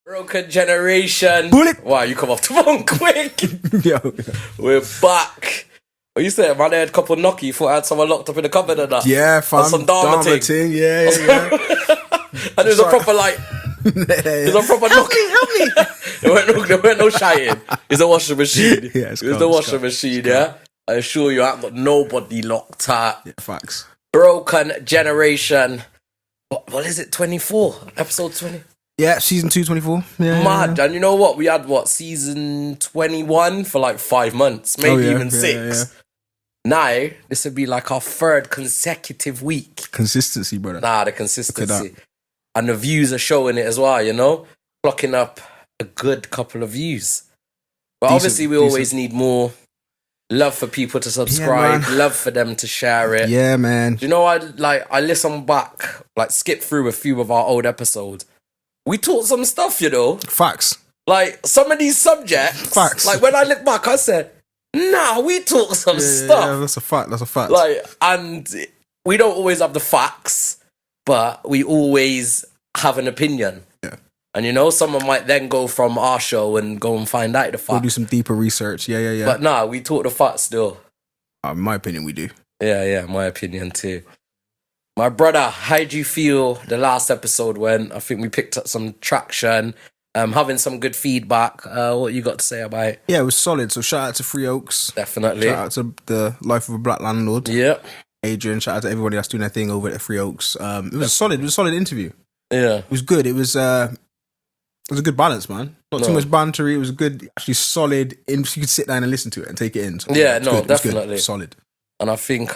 Broken generation. Bullet. Wow, you come off the phone quick. Yo. We're back. What you saying, man? They had a couple knocky. You thought I had someone locked up in the cupboard or that? Yeah, fam. Or some Dharma thing. Yeah. And there's a proper like. There's a proper knocky. Help me. There weren't no shouting. It's a washing machine. Yeah, it's the washing machine. Yeah. I assure you, I haven't got nobody locked up. Yeah, facts. Broken generation. What is it? 24 episode 20. Yeah, season 224. Yeah, mad. And you know what? We had season 21 for like 5 months, maybe even 6. Yeah. Now this would be like our 3rd consecutive week. Consistency, brother. The consistency, and the views are showing it as well. You know, clocking up a good couple of views. But obviously, we always need more love for people to subscribe, love for them to share it. Yeah, man. Do you know, I listen back, like skip through a few of our old episodes. We taught some stuff, you know. Facts. Like, some of these subjects. Facts. Like, when I look back, I said, nah, we taught some stuff. Yeah, that's a fact. Like, and we don't always have the facts, but we always have an opinion. Yeah. And, you know, someone might then go from our show and go and find out the facts. We'll do some deeper research. Yeah. But nah, we taught the facts still. In my opinion, we do. Yeah, my opinion too. My brother, how do you feel the last episode went? I think we picked up some traction, having some good feedback. What you got to say about it? Yeah, it was solid. So shout out to Three Oaks. Definitely. Shout out to the Life of a Black Landlord. Yeah. Adrian, shout out to everybody that's doing their thing over at Three Oaks. It was solid. It was a solid interview. Yeah. It was good. It was a good balance, man. Not too much bantery. It was good, actually solid. You could sit down and listen to it and take it in. So, definitely. It was solid. And I think,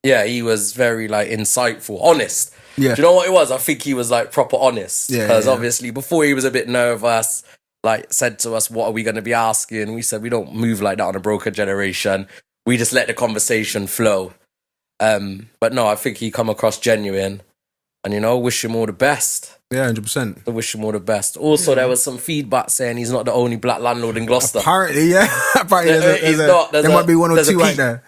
he was very, like, insightful, honest. Yeah. Do you know what it was? I think he was, like, proper honest. Yeah. Because obviously, before he was a bit nervous, like, said to us, what are we going to be asking? We said, we don't move like that on a broker generation. We just let the conversation flow. But no, I think he come across genuine. And, you know, wish him all the best. Yeah, 100%. I wish him all the best. Also, there was some feedback saying he's not the only black landlord in Gloucester. Apparently, yeah. Apparently, there might be one or two right there.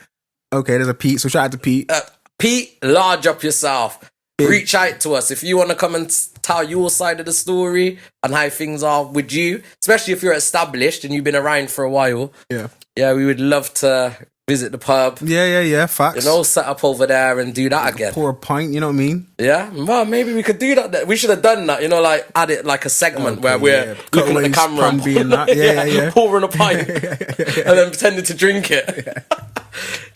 Okay, there's a Pete. So shout out to Pete. Pete, large up yourself. Reach out to us if you want to come and tell your side of the story and how things are with you, especially if you're established and you've been around for a while. Yeah, we would love to visit the pub. Yeah. Facts. You know, set up over there and do that again. Pour a pint, you know what I mean? Yeah, well, maybe we could do that. We should have done that, you know, like add it like a segment where we're looking at the camera and pouring a pint and then pretending to drink it.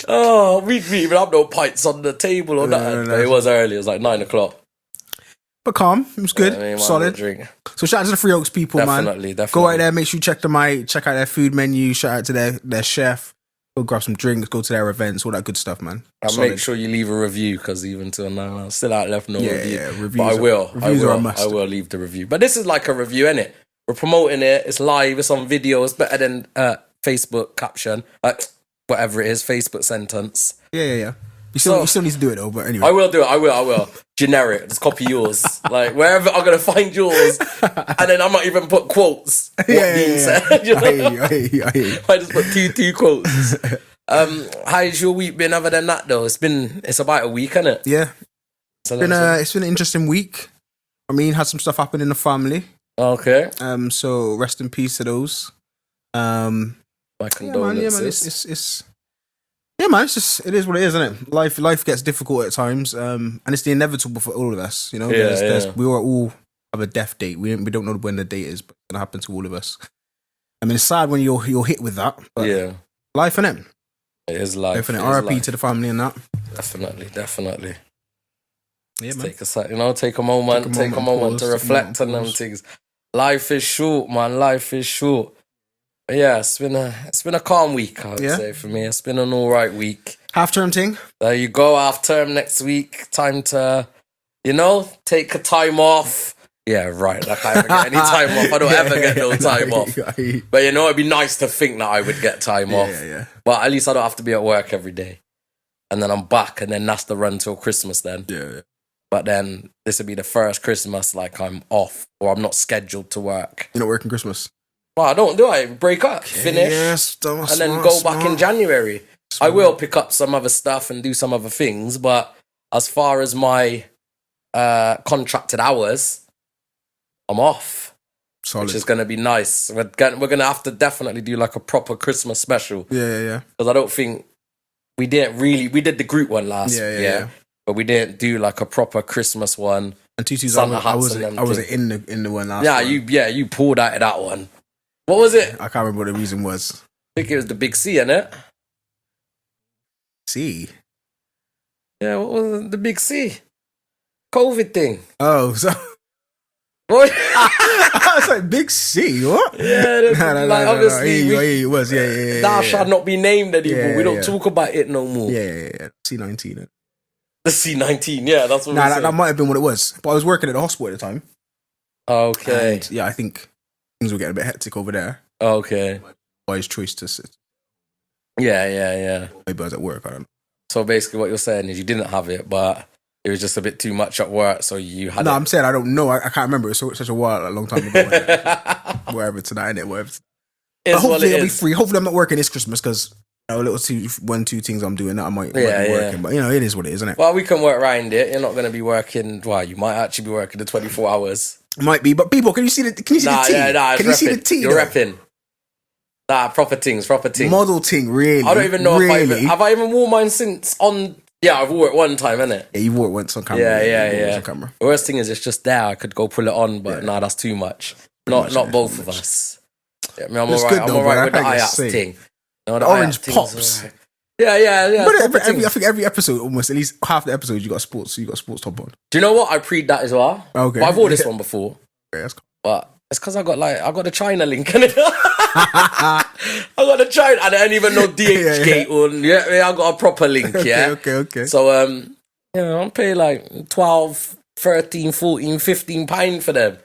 Oh, we didn't even have no pints on the table or nothing. No. It was early, it was like 9 o'clock. But calm, it was good, solid. So shout out to the Three Oaks people, man. Definitely. Go out there, make sure you check them out, check out their food menu, shout out to their chef. Go grab some drinks, go to their events, all that good stuff, man. And make sure you leave a review, because even till now, I'm still out left no review. Yeah, reviews. But I will leave the review. But this is like a review, innit? We're promoting it, it's live, it's on video, it's better than Facebook caption, whatever it is, Facebook sentence. Yeah. You still need to do it though, but anyway. I will do it, I will. Generic, just copy yours. Like, wherever I'm going to find yours, and then I might even put quotes. Being said, you know? I hear you. I just put two quotes. How's your week been other than that though? It's about a week, isn't it? Yeah. It's been an interesting week. I mean, had some stuff happen in the family. Okay. So rest in peace to those. My condolences. Yeah, man, it is what it is, isn't it? Life gets difficult at times, and it's the inevitable for all of us. You know, we all have a death date. We don't know when the date is, but it's gonna happen to all of us. I mean, it's sad when you're hit with that. But life, innit? It is life. RIP to the family and that. Definitely. Yeah, man. Take a moment to reflect on them things. Life is short, man. Life is short. Yeah, it's been a calm week, I would say, for me. It's been an alright week. Half-term thing? There you go, half-term next week. Time to, take a time off. Yeah, right. Like, I never get any time off. I don't ever get no time off. But, it'd be nice to think that I would get time off. Yeah. But at least I don't have to be at work every day. And then I'm back, and then that's the run till Christmas then. Yeah. But then this would be the first Christmas, like, I'm off, or I'm not scheduled to work. You're not working Christmas? Well, I don't do I break up, finish, and then go back in January. I will pick up some other stuff and do some other things, but as far as my contracted hours, I'm off. Solid. Which is going to be nice. We're going to have to definitely do like a proper Christmas special. Yeah. Because I don't think we did the group one last year, but we didn't do like a proper Christmas one. And TT's I wasn't in the one last year. You pulled out of that one. What was it? I can't remember what the reason was. I think it was the big C, innit? C? Yeah, what was the big C? COVID thing. Oh, so... What? I was like, Big C, what? Yeah, obviously. It was, yeah. Thou shall not be named anymore. We don't talk about it no more. Yeah. C19. The C19, yeah, that's what that might have been what it was. But I was working at the hospital at the time. Okay. And, I think things were getting a bit hectic over there. Okay. Wise choice to sit. Yeah. Maybe I was at work, I don't know. So basically what you're saying is you didn't have it, but it was just a bit too much at work, so you had I'm saying I don't know. I can't remember. It's such a while, a long time ago. Wherever tonight, innit? Wherever. But hopefully I'll be free. Hopefully I'm not working this Christmas because a little two things I'm doing that I might be working. But it is what it is, isn't it? Well, we can work around it. You're not going to be working. Well, you might actually be working the 24 hours. Might be, but people, can you see the tea? Can you see the tea? You're repping. Nah, proper things. Model ting, really. I don't even know if I even worn mine since on. Yeah, I've wore it one time, innit? Yeah, you wore it once on camera. Yeah. On camera. The worst thing is it's just there. I could go pull it on, but that's too much. Not both of us. Yeah, I'm alright. I'm alright with the IAPS thing. The orange pops. Right. Yeah. But I think every episode, almost at least half the episodes, you got sports top on. Do you know what? I pre'd that as well. Okay. But I've wore this one before. Okay, that's cool. But it's because I got the China link in it. I got the China, and I didn't even know DHgate on. I got a proper link. Yeah. Okay. So I'm paying like 12, 13, 14, 15 £15 for them.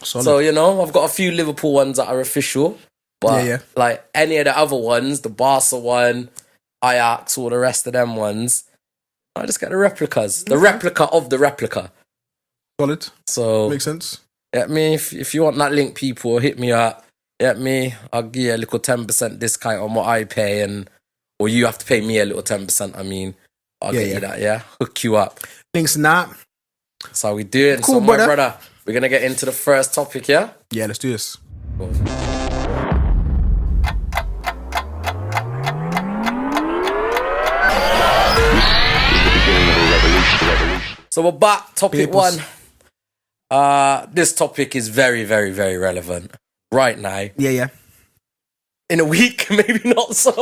Solid. So I've got a few Liverpool ones that are official, but like any of the other ones, the Barca one, Ajax, all the rest of them ones, I just get the replicas. The replica of the replica. Solid. So makes sense. Get me if you want that link, people, hit me up. Get me. I'll give you a little 10% discount on what I pay, or you have to pay me a little 10%. I mean, I'll get you that. Yeah, hook you up. Thanks, Nat. That's how we do it. Cool, so, my brother, we're gonna get into the first topic. Yeah. Yeah, let's do this. Cool. So we're back. Topic one. This topic is very, very, very relevant right now. Yeah. In a week, maybe not so.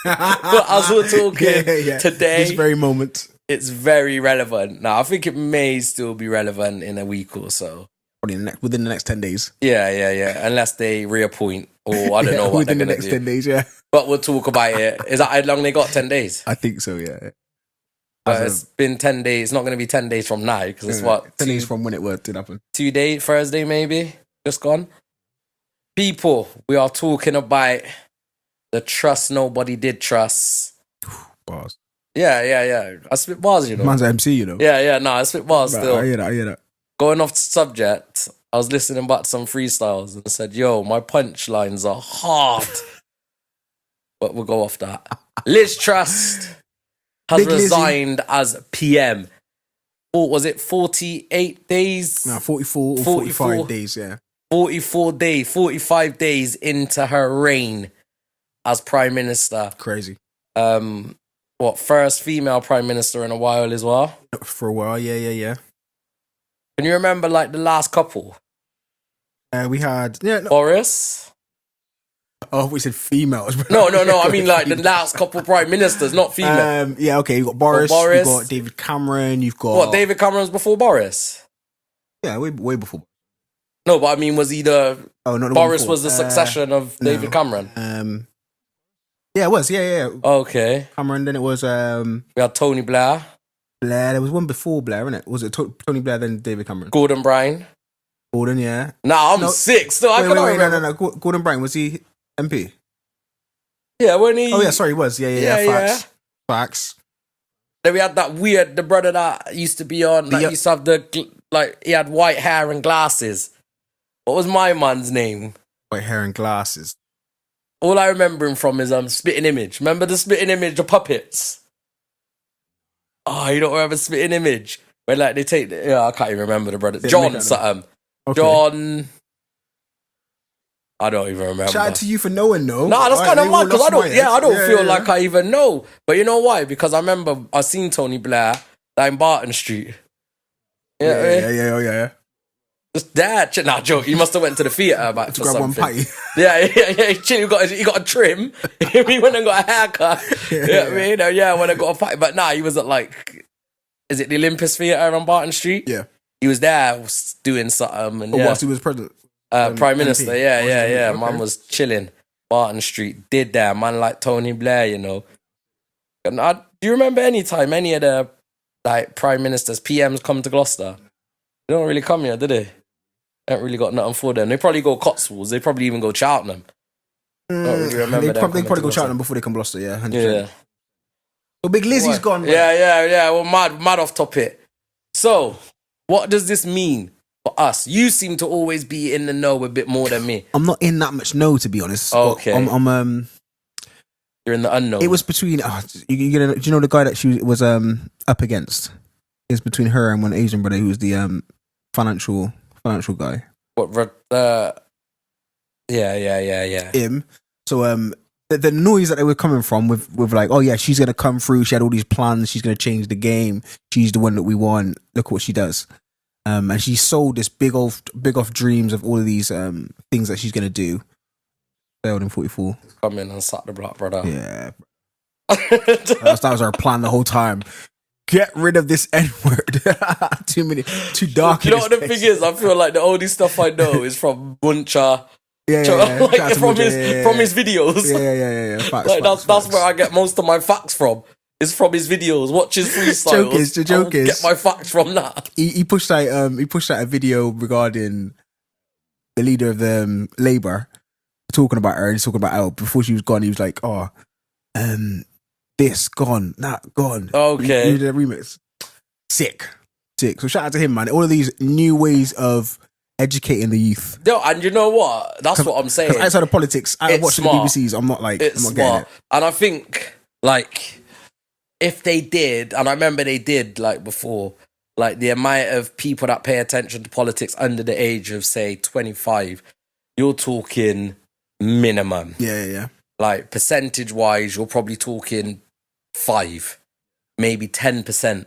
But as we're talking today, this very moment, it's very relevant. Now, I think it may still be relevant in a week or so. Probably within the next 10 days. Yeah. Unless they reappoint, or I don't know what they're going to do. Within the next 10 days, yeah. But we'll talk about it. Is that how long they got? 10 days? I think so, yeah. But it's been 10 days. It's not going to be 10 days from now because it's 10 days from when it did happen. 2 days, Thursday maybe, just gone. People, we are talking about the trust nobody did trust. Bars. Yeah. I spit bars, Man's MC, Yeah, I spit bars still. I hear that. Going off the subject, I was listening back to some freestyles and said, yo, my punchlines are hard. But we'll go off that. Liz Trust has resigned as PM. Or was it 48 days? No, 44 or 45 days, yeah. 45 days into her reign as Prime Minister. Crazy. First female Prime Minister in a while as well? For a while, yeah. Can you remember like the last couple? We had... Boris? Oh, we said females. No. I mean like the last couple prime ministers, not female. Okay. You've got Boris. You've got David Cameron. You've got... What, David Cameron's before Boris? Yeah, way before. No, but I mean, was he the... Oh, not the Boris was the succession of David Cameron? Yeah, it was. Yeah. Okay. Cameron, then it was... we had Tony Blair. There was one before Blair, innit? Was it Tony Blair, then David Cameron? Gordon Brown. Gordon, yeah. I'm sick. So I can't remember. No. Gordon Brown, was he... MP? Yeah, when he... Oh, yeah, sorry, he was. Yeah. Facts. Then we had the brother that used to be on, that used to have he had white hair and glasses. What was my man's name? White hair and glasses. All I remember him from is Spitting Image. Remember the Spitting Image, the puppets? Oh, you don't remember Spitting Image? Where like they take I can't even remember the brother. John something. Okay. John. I don't even remember. Shout out to you for knowing, though. Nah, that's kind of mad because I don't feel like I even know. But you know why? Because I remember I seen Tony Blair in Barton Street. Yeah. Just dad, nah, joke. He must have went to the theatre about to grab something. One pie. Yeah. He got a trim. He went and got a haircut. When I got a pie. But nah, he was at like, is it the Olympus Theatre on Barton Street? Yeah. He was there doing something. And whilst he was president. Prime Minister, yeah. Okay. Man was chilling. Barton Street did that. Man like Tony Blair, you know. And do you remember any time any of the like prime ministers, PMs come to Gloucester? They don't really come here, do they? Ain't really got nothing for them. They probably go Cotswolds. They probably even go Cheltenham. They probably go Cheltenham before they come Gloucester. Yeah, 100%. Yeah. So Big Lizzie's gone. Man. Yeah. Well, mad off topic. So, what does this mean for us? You seem to always be in the know a bit more than me. I'm not in that much know, to be honest. Okay. I'm You're in the unknown. It was between. Do you know the guy that she was up against? It was between her and one Asian brother who was the financial guy. What? Yeah. Him. So the noise that they were coming from with like, oh yeah, she's gonna come through. She had all these plans. She's gonna change the game. She's the one that we want. Look what she does. And she sold this big off dreams of all of these things that she's gonna do. Failed in 44. Come in and suck the block, brother. Yeah. that was our plan the whole time. Get rid of this N-word. Too dark. You know what the thing is? I feel like the only stuff I know is from Buncha. Yeah. Like from his videos. Yeah. Facts, that's where I get most of my facts from. It's from his videos. Watch his freestyles. The joke is get my facts from that. He pushed out a video regarding the leader of the Labour, talking about her. He's talking about how before she was gone, he was like, this gone, that gone. Okay. He did a remix. Sick. So shout out to him, man. All of these new ways of educating the youth. Yo, and you know what? That's what I'm saying. Because outside of politics, out of watching smart. the BBCs, I'm not smart. getting it. And I think, like, if they did, and I remember they did, like, before, like, the amount of people that pay attention to politics under the age of, say, 25, you're talking minimum. Yeah. Like, percentage-wise, you're probably talking 5, maybe 10%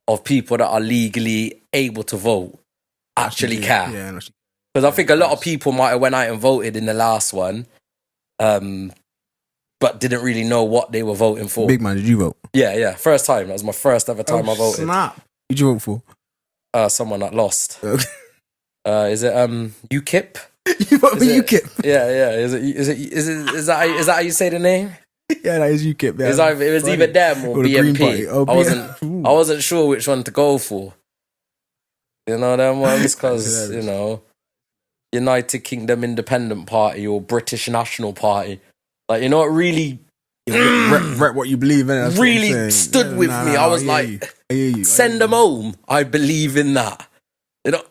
of people that are legally able to vote actually care. Yeah, because I think a lot of people might have went out and voted in the last one, but didn't really know what they were voting for. Big man, did you vote? Yeah. First time. That was my first ever time I voted. Snap. Who did you vote for? Someone that lost. Is it UKIP? You voted for UKIP? Yeah. Is that how you say the name? Yeah, that is UKIP. Yeah. It was either them or BNP. I wasn't sure which one to go for. You know them ones, because you know, United Kingdom Independent Party or British National Party. Like, you know, it really rep what you believe in. Really stood with me. I was like, send them home. I believe in that. You know.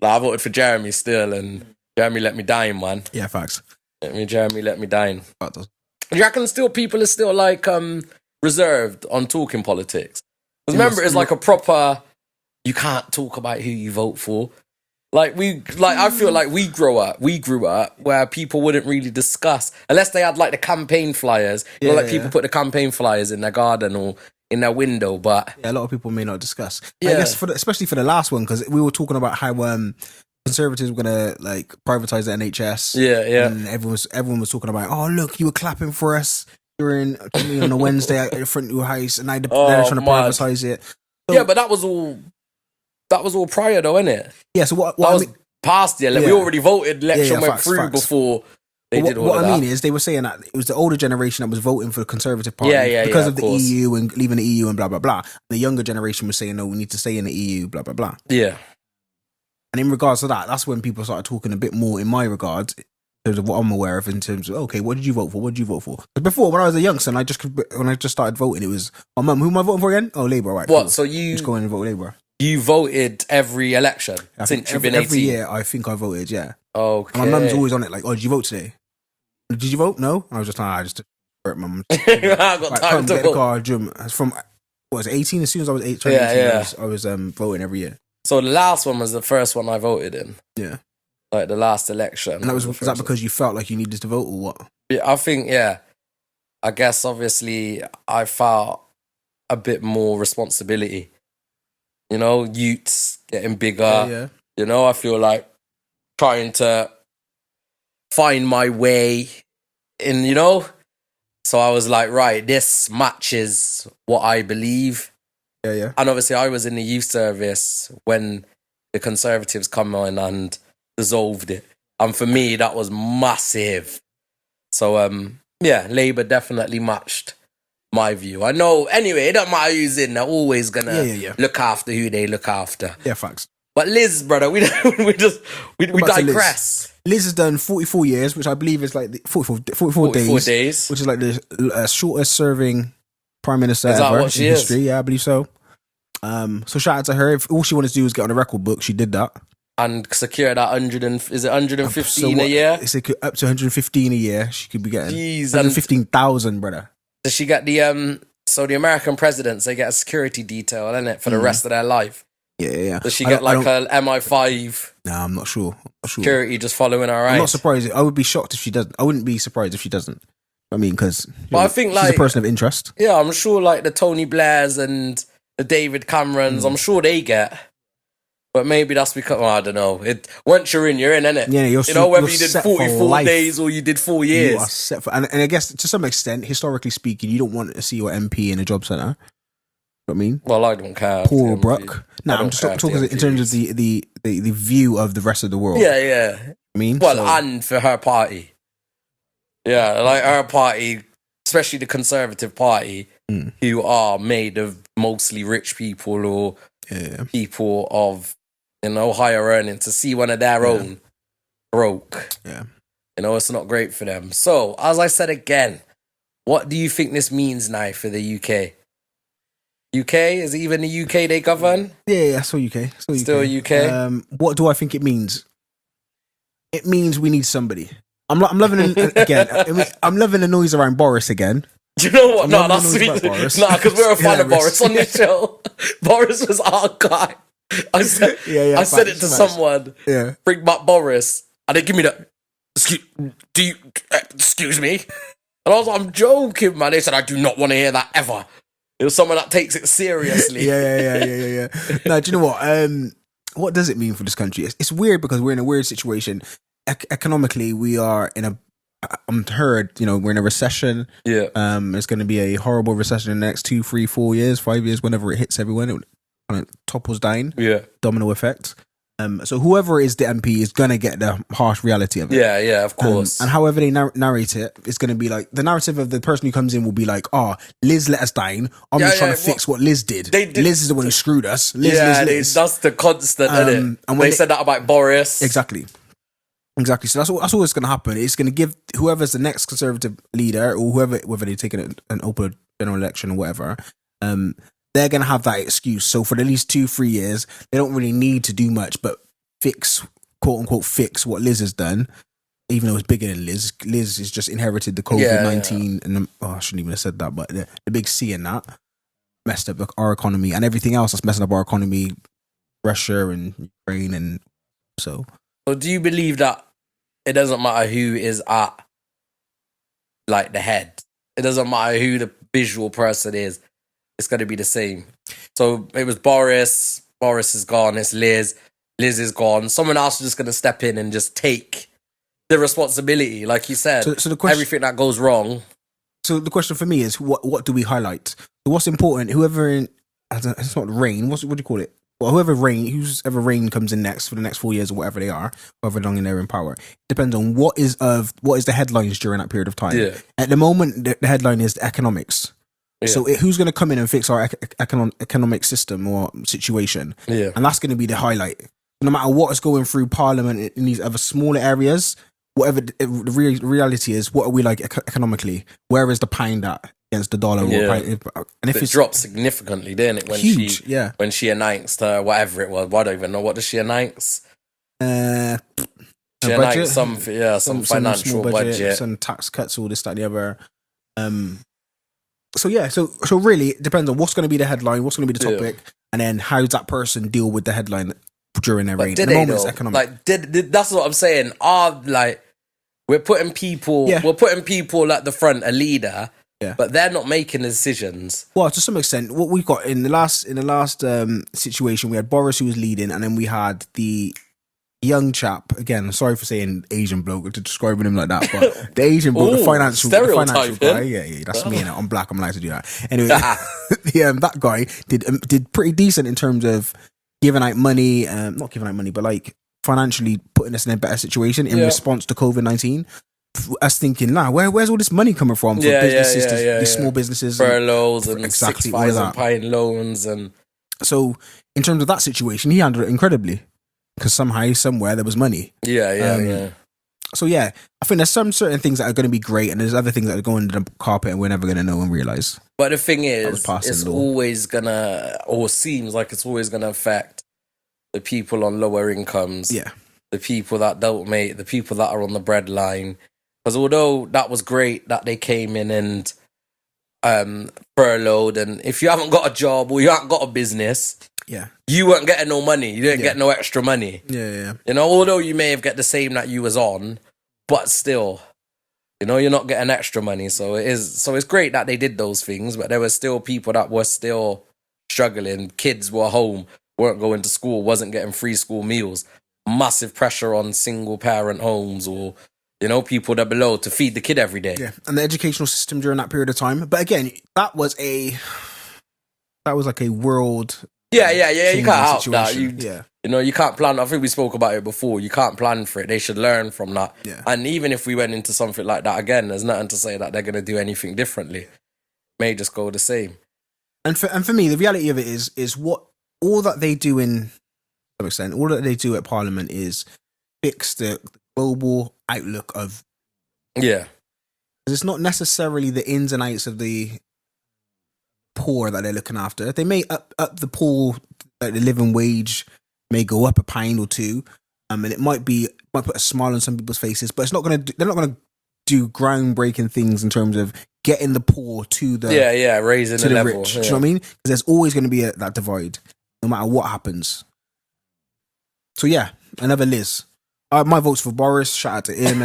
I voted for Jeremy still, and Jeremy let me down, man. Yeah, facts. Jeremy let me down. Do you reckon still people are still like reserved on talking politics? Because remember, it's like a proper, you can't talk about who you vote for. I feel like we grew up where people wouldn't really discuss, unless they had like the campaign flyers. People put the campaign flyers in their garden or in their window, but a lot of people may not discuss. I guess especially for the last one, because we were talking about how Conservatives were gonna like privatize the NHS. Yeah. And everyone was talking about, oh look, you were clapping for us during on a Wednesday at the front of your house, and now they're trying to privatize it. So, yeah, but that was all prior though, innit? Yeah. So what was past the election. We already voted. Election went through before they did all of that. What I mean is, they were saying that it was the older generation that was voting for the Conservative Party because of the EU and leaving the EU and blah blah blah. The younger generation was saying, no, we need to stay in the EU, blah blah blah. Yeah. And in regards to that, that's when people started talking a bit more in my regards, in terms of what I'm aware of, in terms of, okay, what did you vote for? What did you vote for? Because before, when I was a youngster, when I just started voting, it was, oh, mum, who am I voting for again? Oh, Labour, right. What? Cool. So you just go in and vote Labour. You voted every election since you've been 18? Every year, I think I voted, yeah. Okay. And my mum's always on it, like, oh, did you vote today? Did you vote? No? And I was just like, I just hurt my mum. I got time to vote. Car, from, what was it, 18? As soon as I was 18, I was voting every year. So the last one was the first one I voted in. Yeah. Like the last election. And was that because you felt like you needed to vote or what? Yeah, I think, I guess, obviously, I felt a bit more responsibility. You know, youths getting bigger. Yeah. You know, I feel like trying to find my way in, you know? So I was like, right, this matches what I believe. Yeah. And obviously I was in the youth service when the Conservatives come on and dissolved it. And for me, that was massive. So, Labour definitely matched my view. I know, anyway, it don't matter who's in, they're always going to look after who they look after. Yeah, facts. But Liz, brother, we digress. Liz has done 44 years, which I believe is like 44 days, which is like the shortest serving prime minister ever in history. Yeah, I believe so. So shout out to her. If all she wanted to do was get on the record book, she did that. And secure that 115 a year? It's up to 115 a year. She could be getting 115,000, brother. Does she get the the American presidents, they get a security detail, isn't it, for the rest of their life? Yeah. Does she get like an MI5? Nah, I'm not sure. Security just following her around. I'm not surprised. I would be shocked if she doesn't. I wouldn't be surprised if she doesn't. I mean, because I think she's a person of interest. Yeah, I'm sure like the Tony Blairs and the David Camerons, I'm sure they get. But maybe that's because, I don't know. Once you're in, innit? Yeah, you know, whether you did 44 days or you did 4 years. You are set for, and I guess to some extent, historically speaking, you don't want to see your MP in a job centre. You know what I mean? Well, I don't care. Poor or Brock. No, I'm just talking in terms of the view of the rest of the world. Yeah. I mean? And for her party. Yeah, like her party, especially the Conservative Party, who are made of mostly rich people or people of, higher earning, to see one of their own broke. Yeah. It's not great for them. So, as I said again, what do you think this means now for the UK? UK? Is it even the UK they govern? Yeah, still UK. Still UK. What do I think it means? It means we need somebody. I'm loving again. I'm loving the noise around Boris again. Do you know what? No, that's sweet. No, because we're a fan of Boris on this show. Boris was our guy. I said it to someone. Yeah. Bring back Boris, and they give me that. Excuse me? And I was like, I'm joking, man. They said I do not want to hear that ever. It was someone that takes it seriously. Yeah. No, do you know what? What does it mean for this country? It's weird because we're in a weird situation. Economically, we are in a. I'm heard, we're in a recession. Yeah. It's going to be a horrible recession in the next 2, 3, 4 years, 5 years, whenever it hits everyone. It kind of topples down. Yeah. Domino effect. So whoever is the MP is going to get the harsh reality of it. Yeah, of course. And however they narrate it, it's going to be like, the narrative of the person who comes in will be like, Liz let us down. I'm just trying to fix what Liz did. Liz is the one who screwed us. Liz. That's the constant, isn't it? And they said that about Boris. Exactly. So that's all that's going to happen. It's going to give whoever's the next Conservative leader or whoever, whether they're taking an open general election or whatever, they're going to have that excuse. So for at least 2-3 years, they don't really need to do much but quote unquote fix what Liz has done, even though it's bigger than Liz. Liz has just inherited the COVID-19 and I shouldn't even have said that, but the big C in that messed up our economy and everything else that's messing up our economy, Russia and Ukraine and so. So do you believe that it doesn't matter who is at like the head? It doesn't matter who the visual person is. It's going to be the same. So it was Boris. Boris is gone. It's Liz. Liz is gone. Someone else is just going to step in and just take the responsibility, like you said. So the question, everything that goes wrong. So the question for me is, what do we highlight? So what's important? Whoever it's not reign. What do you call it? Well, whoever reign comes in next for the next 4 years or whatever they are, however long they're in power, depends on what is the headlines during that period of time. Yeah. At the moment, the headline is the economics. Yeah. So who's going to come in and fix our economic system or situation? Yeah. And that's going to be the highlight. No matter what is going through Parliament in these other smaller areas, whatever the reality is, what are we like economically? Where is the pound at? against the dollar. And if it dropped significantly, didn't it? When she announced whatever it was. I don't even know. What does she announce? She announced some financial budget, some tax cuts, all this, that, and the other. So really, it depends on what's going to be the headline, what's going to be the topic, and then how does that person deal with the headline during their reign. At the moment, it's economic. That's what I'm saying. We're putting people at the front, a leader. Yeah. But they're not making the decisions. Well, to some extent, what we've got in the last situation, we had Boris who was leading, and then we had the young chap. Again, sorry for saying Asian bloke to describing him like that, but the Asian bloke, the financial guy. Yeah, that's me. I'm black. I'm allowed to do that. Anyway, that guy did pretty decent in terms of giving out money, not giving out money, but like financially putting us in a better situation in response to COVID-19. Us thinking, where's all this money coming from for businesses, these small businesses, furloughs and £6,000 loans, and so in terms of that situation, he handled it incredibly because somehow, somewhere, there was money. So I think there's some certain things that are going to be great, and there's other things that are going under the carpet, and we're never going to know and realize. But the thing is, it's always gonna, or seems like it's always gonna affect the people on lower incomes. Yeah, the people that don't make, the people that are on the breadline. Because although that was great that they came in and furloughed, and if you haven't got a job or you haven't got a business, you weren't getting no money. You didn't get no extra money. Yeah. You know, although you may have get the same that you was on, but still, you know, you're not getting extra money. So it's great that they did those things, but there were still people that were still struggling. Kids were home, weren't going to school, wasn't getting free school meals. Massive pressure on single parent homes or, you know, people that below to feed the kid every day. Yeah, and the educational system during that period of time. But again, that was like a world. Yeah. You can't help that. You know, you can't plan. I think we spoke about it before. You can't plan for it. They should learn from that. Yeah. And even if we went into something like that again, there's nothing to say that they're going to do anything differently. It may just go the same. And for me, the reality of it is what all that they do in some extent, all that they do at Parliament is fix the global outlook of because it's not necessarily the ins and outs of the poor that they're looking after. They may up the poor, like the living wage may go up £1 or £2, and it might put a smile on some people's faces, but they're not gonna do groundbreaking things in terms of getting the poor to the raising the level. Rich. Do you know what I mean? Because there's always going to be that divide, no matter what happens. So another Liz. My vote's for Boris. Shout out to him.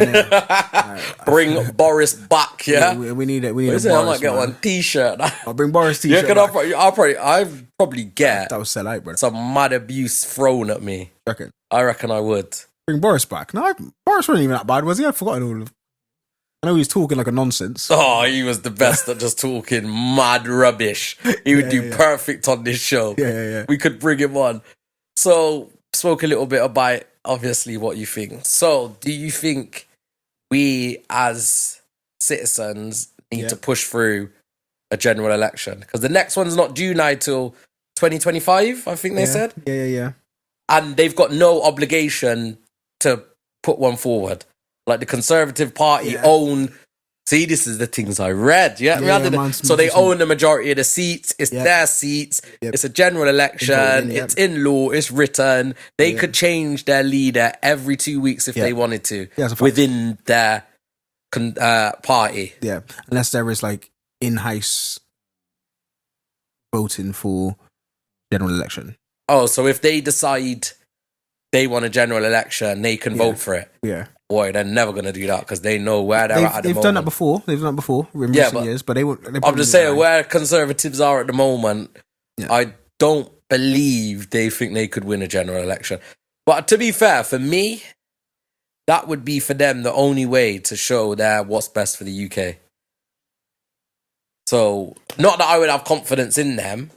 Bring Boris back. We need it. We need a Boris. I might get one T-shirt. I'll bring Boris T-shirt. I'll probably get that would sell out, bro. Some mad abuse thrown at me. I reckon I would bring Boris back. No, Boris wasn't even that bad, was he? I've forgotten all of. I know he was talking like a nonsense. Oh, he was the best at just talking mad rubbish. He would do perfect on this show. Yeah. We could bring him on. So, spoke a little bit about obviously what you think. So, do you think we as citizens need to push through a general election? Because the next one's not due now till 2025, I think they said. Yeah. And they've got no obligation to put one forward. Like the Conservative Party own. See, this is the things I read. So they own the majority of the seats. It's their seats. It's a general election. It's in law. It's written. They could change their leader every 2 weeks if they wanted to within their party. Yeah, unless there is like in-house voting for general election. Oh, so if they decide they want a general election, they can vote for it. Yeah. Boy, they're never going to do that because they know where they're at the moment. They've done that before. In recent years, but they won't. I'm just saying where Conservatives are at the moment. Yeah. I don't believe they think they could win a general election. But to be fair, for me, that would be for them the only way to show what's best for the UK. So, not that I would have confidence in them.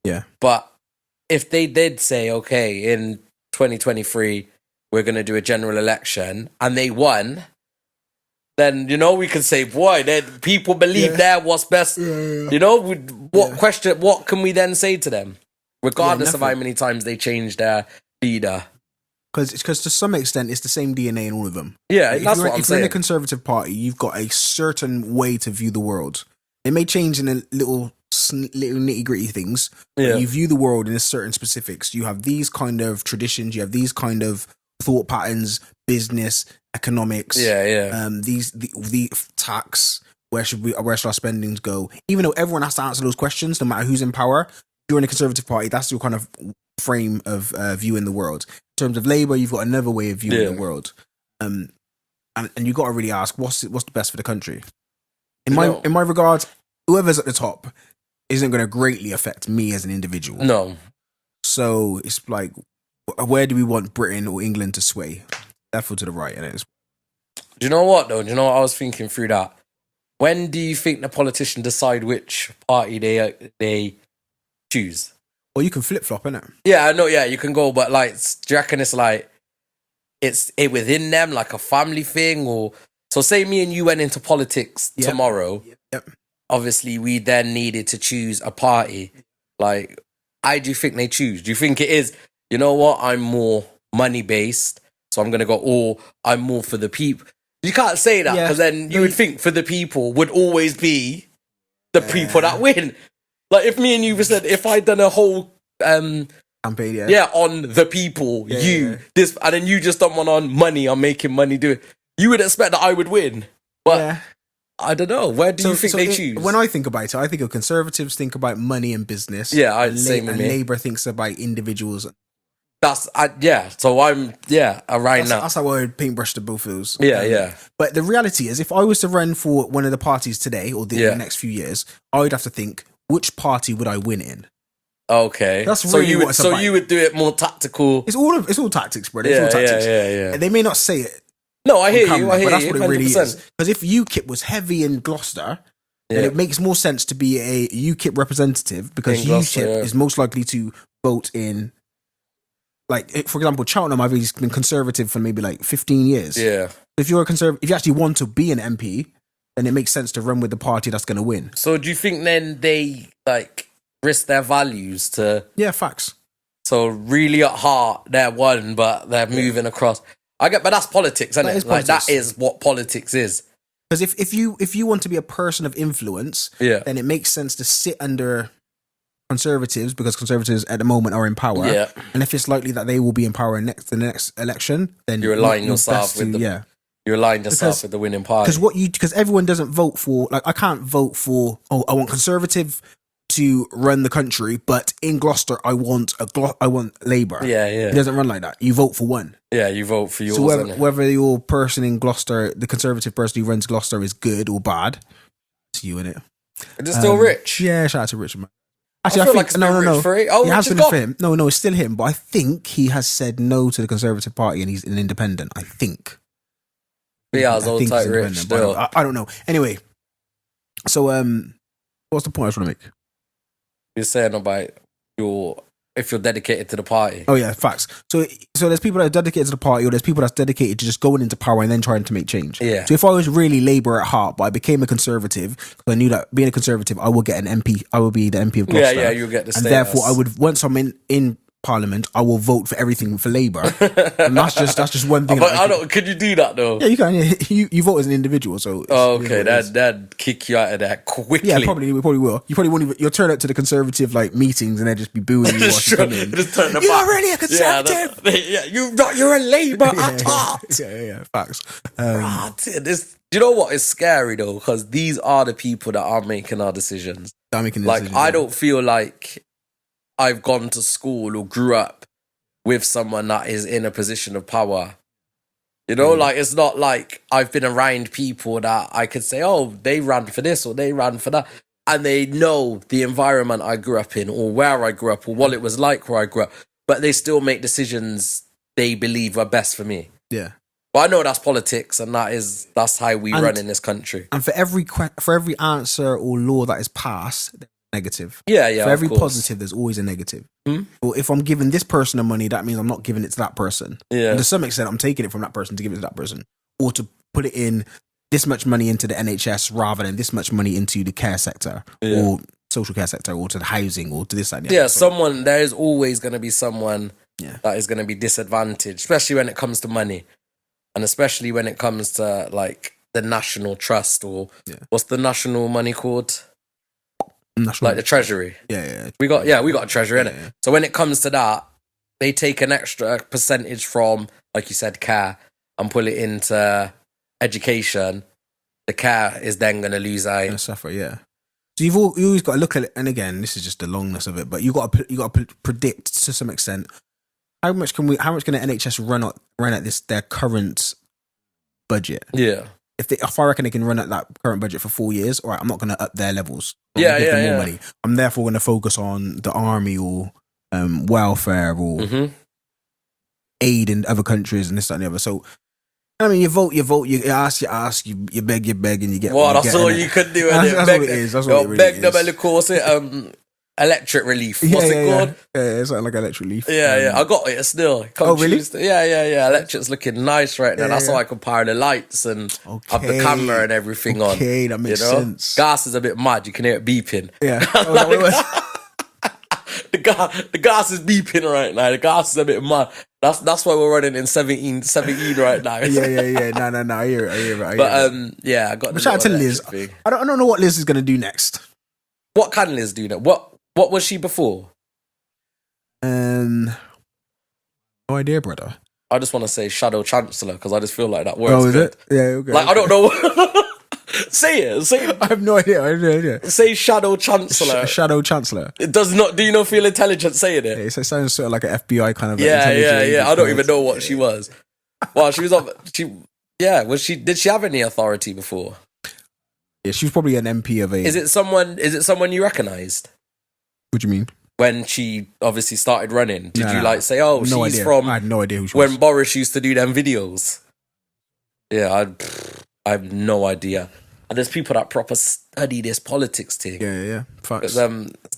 Yeah. But if they did say, okay, in 2023, we're going to do a general election, and they won, then, you know, we can say, boy, people believe they're what's best. You know, what can we then say to them? Regardless of how many times they change their leader. Because to some extent, it's the same DNA in all of them. Yeah, that's what I'm saying. If you're in the Conservative Party, you've got a certain way to view the world. It may change in a little nitty gritty things. Yeah. You view the world in a certain specifics. You have these kind of traditions. You have these kind of thought patterns, business, economics. The tax. Where should our spendings go? Even though everyone has to answer those questions, no matter who's in power. During the Conservative Party, that's your kind of frame of viewing the world. In terms of Labour, you've got another way of viewing the world. And you got to really ask, what's the best for the country? In my regards, whoever's at the top isn't going to greatly affect me as an individual. No. So it's like, where do we want Britain or England to sway? Left or to the right? And it's. Do you know what though? Do you know what I was thinking through that? When do you think the politicians decide which party they choose? Well, you can flip flop, innit? Yeah, I know. Yeah, you can go, but like, do you reckon it's like it's within them, like a family thing, or so? Say me and you went into politics tomorrow. Yep. Obviously, we then needed to choose a party. Like, how do you think they choose? Do you think it is? You know what? I'm more money based, so I'm gonna go. Or I'm more for the people. You can't say that because then you would think for the people would always be the people that win. Like if me and you said, if I'd done a whole campaign, on the people, this, and then you just done one on money, I'm making money, do it. You would expect that I would win, but I don't know. Where do you think they choose? When I think about it, I think of Conservatives think about money and business. Yeah, I'd say and Labour thinks about individuals. So I'm around now. That's how I would paintbrush the both of those. Yeah. But the reality is, if I was to run for one of the parties today or the next few years, I would have to think, which party would I win in? Okay, that's really you would do it more tactical. It's all tactics, bro. It's all tactics. Yeah. They may not say it. No, I hear you. But that's what it really is. Because if UKIP was heavy in Gloucester, then it makes more sense to be a UKIP representative because UKIP is most likely to vote in. Like, for example, Cheltenham, I've been Conservative for maybe like 15 years. Yeah. If you're a Conservative, if you actually want to be an MP, then it makes sense to run with the party that's going to win. So do you think then they like risk their values to? Yeah, facts. So really at heart, they're one, but they're moving across. But that's politics, isn't it? Like that is what politics is. Because if you want to be a person of influence, then it makes sense to sit under Conservatives because Conservatives at the moment are in power. Yeah. And if it's likely that they will be in power in the next election, then you're aligning yourself with the winning party. Because everyone doesn't vote for, like, I can't vote for, I want Conservative to run the country, but in Gloucester I want Labour. Yeah. It doesn't run like that. You vote for one. Yeah, you vote for yours. So whether your person in Gloucester, the Conservative person who runs Gloucester, is good or bad, it's you, innit? Is it still Rich? Yeah, shout out to Rich, man. Actually, I think like no. Oh, it has been for him. No, it's still him. But I think he has said no to the Conservative Party and he's an independent. I think. Yeah, I old tight Rich. Still. I don't know. Anyway, so what's the point I was trying to make? You're saying about if you're dedicated to the party. Oh yeah, facts. So there's people that are dedicated to the party, or there's people that's dedicated to just going into power and then trying to make change. Yeah. So if I was really Labour at heart, but I became a Conservative, because I knew that being a Conservative, I will get an MP. I will be the MP of Gloucester. Yeah, you'll get the status. And therefore, I would, once I'm in Parliament, I will vote for everything for Labour. And that's just one thing. Could you do that though? Yeah, you can. Yeah. You vote as an individual, so. Okay, that'd kick you out of that quickly. Yeah, probably will. You probably won't even. You'll turn up to the Conservative like meetings and they'll just be booing you. Just turn the You're not really a Conservative. You're a Labour at heart. Yeah, facts. Do you know what is scary though? Because these are the people that are making our decisions. I don't feel like I've gone to school or grew up with someone that is in a position of power. You know, like it's not like I've been around people that I could say, oh, they ran for this or they ran for that. And they know the environment I grew up in or where I grew up or what it was like where I grew up. But they still make decisions they believe are best for me. Yeah. But I know that's politics and that's how we run in this country. And for every answer or law that is passed, negative. Yeah. For every positive, there's always a negative. Or if I'm giving this person the money, that means I'm not giving it to that person. Yeah. And to some extent, I'm taking it from that person to give it to that person, or to put it in this much money into the NHS rather than this much money into the care sector or social care sector or to the housing or to this and that. Yeah, there is always going to be someone that is going to be disadvantaged, especially when it comes to money, and especially when it comes to like the national trust or what's the national money called? like the treasury. Yeah. We got a treasury, innit? Yeah. So when it comes to that, they take an extra percentage from, like you said, care and pull it into education. The care is then going to lose out. Suffer, yeah. So you always got to look at it, and again, this is just the longness of it, but you got to predict to some extent how much can the NHS run at their current budget? Yeah. If I reckon they can run at that current budget for 4 years, all right, I'm not going to up their levels. More money. I'm therefore going to focus on the army or welfare or aid in other countries and this, that, and the other. So, I mean, you vote, you ask, you beg, and you get. Well, that's all you could do. That's what it is. That's what it really beg is. them, what's it? Electric relief. What's it called? Yeah, it's like electric relief. Yeah. I got it still. Really? Tuesday. Yeah. Electric's looking nice right now. That's how I can power the lights and have the camera and everything on. Okay, that makes sense. Gas is a bit mad. You can hear it beeping. Yeah. The gas is beeping right now. The gas is a bit mad. That's why we're running in 17 right now. Yeah. No. I hear it. But I got. But shout out to Liz. I don't know what Liz is gonna do next. What can Liz do now? What was she before? No idea, brother. I just want to say Shadow Chancellor because I just feel like that works. Oh, is good. it? Yeah, okay. Like, I don't know. Say it. I have no idea. Say Shadow Chancellor. Shadow Chancellor. It does not. Do you not feel intelligent saying it? Yeah, it sounds sort of like an FBI kind of. Yeah. I don't even know what she was. Well, she was up. Was she? Did she have any authority before? Yeah, she was probably an MP of a. Is it someone you recognised? What do you mean? When she obviously started running, did you say, "Oh, no she's idea. from"? I had no idea who she was. When Boris used to do them videos. Yeah, I have no idea. And there's people that proper study this politics thing. Yeah. Facts.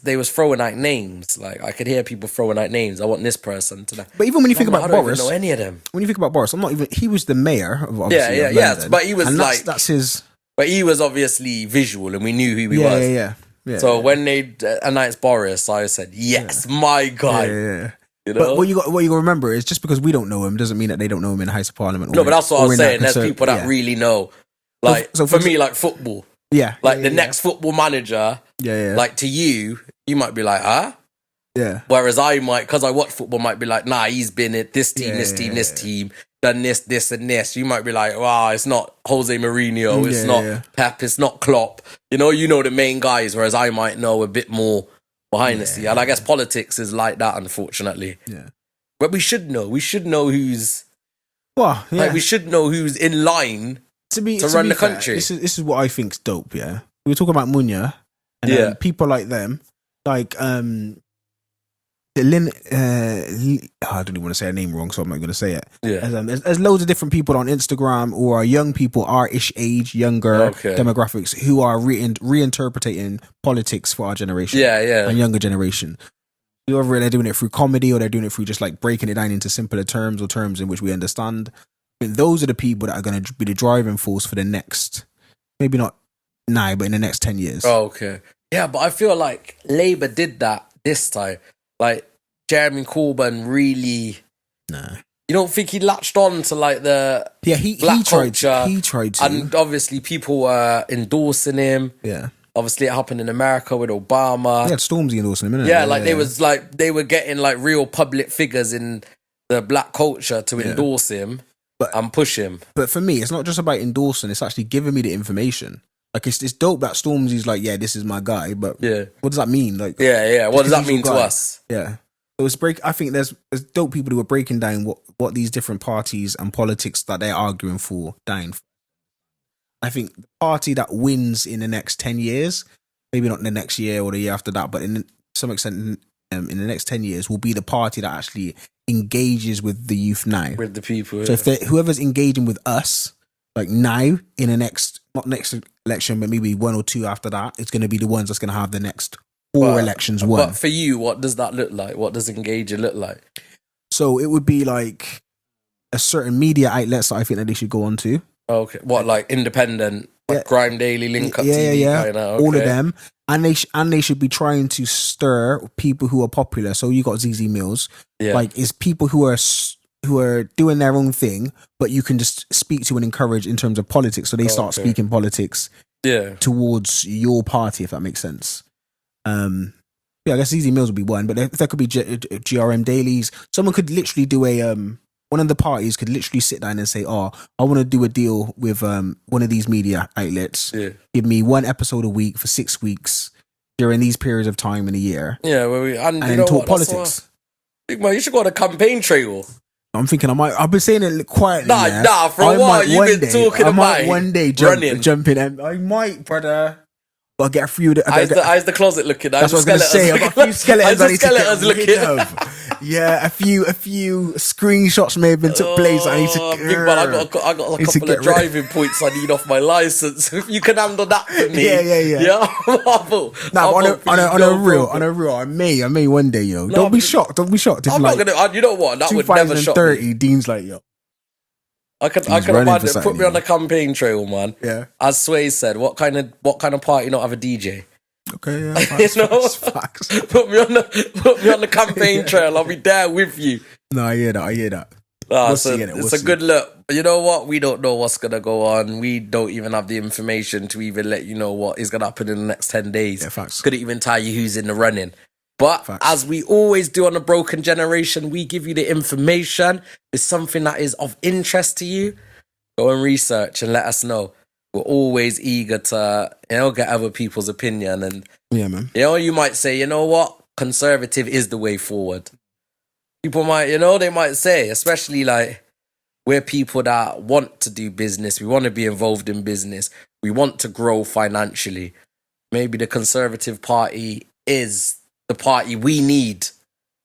They was throwing out names. Like, I could hear people throwing out names. I want this person to. But even when you think about Boris, I don't even know any of them. When you think about Boris, he was the mayor of obviously. Yeah. But he was that's his. But he was obviously visual, and we knew who he was. Yeah. So when they announced Boris, I said, "Yes, my guy." Yeah. You know? But what you got to remember is just because we don't know him doesn't mean that they don't know him in the House of Parliament. No, but that's what I was saying. There's people that really know. Like, so for me, like football. Yeah. Like the next football manager. Yeah. Like to you might be like, huh? Yeah. Whereas I might, because I watch football, might be like, nah, he's been at this team, this team, done this, and this. You might be like, wow, it's not Jose Mourinho, it's not Pep, it's not Klopp. You know the main guys, whereas I might know a bit more behind the scene. And I guess politics is like that, unfortunately. Yeah. But we should know who's... Well, yeah. Like, we should know who's in line to run the country. This is what I think's dope, yeah? We were talking about Munya, and people like them, like... I don't even want to say her name wrong, so I'm not going to say it. Yeah. There's loads of different people on Instagram who are young people, our-ish age, younger demographics, who are reinterpreting politics for our generation. Yeah. And younger generation. Whether they're doing it through comedy or they're doing it through just like breaking it down into simpler terms or terms in which we understand. I mean, those are the people that are going to be the driving force for the next, maybe not now, but in the next 10 years. Oh, okay. Yeah, but I feel like Labour did that this time. Like, Jeremy Corbyn really... Nah. You don't think he latched on to, like, the black culture? He tried to. And obviously people were endorsing him. Yeah. Obviously it happened in America with Obama. Yeah, Stormzy endorsing him, innit? Yeah, they were getting, like, real public figures in the black culture to endorse him and push him. But for me, it's not just about endorsing, it's actually giving me the information. Like, it's dope that Stormzy's like, yeah, this is my guy, but what does that mean? Like, what does that mean to us? Yeah. So I think there's dope people who are breaking down what these different parties and politics that they're arguing for down. I think the party that wins in the next 10 years, maybe not in the next year or the year after that, but in some extent in the next 10 years will be the party that actually engages with the youth now. With the people. So if whoever's engaging with us, like now, in the next, not next election, but maybe one or two after that, it's going to be the ones that's going to have the next four elections won. But for you, what does that look like? What does engaging look like? So it would be like a certain media outlets that I think that they should go on to. Okay. What, like independent, like Grime Daily, Link Up TV? Yeah. Kind of, okay. All of them. And they should be trying to stir people who are popular. So you got ZZ Mills. Yeah. Like, it's people who are doing their own thing, but you can just speak to and encourage in terms of politics. So they start speaking politics towards your party, if that makes sense. Yeah, I guess Easy Meals would be one, but there could be GRM dailies. Someone could literally do one of the parties could literally sit down and say, "Oh, I want to do a deal with one of these media outlets. Yeah. Give me one episode a week for 6 weeks during these periods of time in a year." Yeah, and you know talk what? politics. Big man, you should go on a campaign trail. I'm thinking I've been saying it quietly. Nah, for a while you've been talking about I might one day jump in, and I might, brother. I'll get a few. How's the closet looking? That's what I was going to say. I've got a few skeletons. How's the skeletons looking? Yeah, a few screenshots may have been took place. I need to. Big man, I got a couple of driving points I need off my license. If you can handle that for me, yeah. On a real, I may one day, yo. Don't be shocked. Don't be shocked. I'm not gonna. You know what? That would never shock me. 2030, Dean's like, yo. I can imagine. Put me on the campaign trail, man. Yeah. As Sway said, what kind of party not have a DJ? Okay, yeah. Facts. Put me on the campaign trail. I'll be there with you. No, I hear that. It's a good look. But you know what? We don't know what's gonna go on. We don't even have the information to even let you know what is gonna happen in the next 10 days. Yeah, facts. Couldn't even tell you who's in the running. But as we always do on the Broken Generation, we give you the information. If it's something that is of interest to you, go and research and let us know. We're always eager to, get other people's opinion. And, yeah, man. You might say, you know what? Conservative is the way forward. People might, they might say, especially like we're people that want to do business. We want to be involved in business. We want to grow financially. Maybe the Conservative Party is the party we need.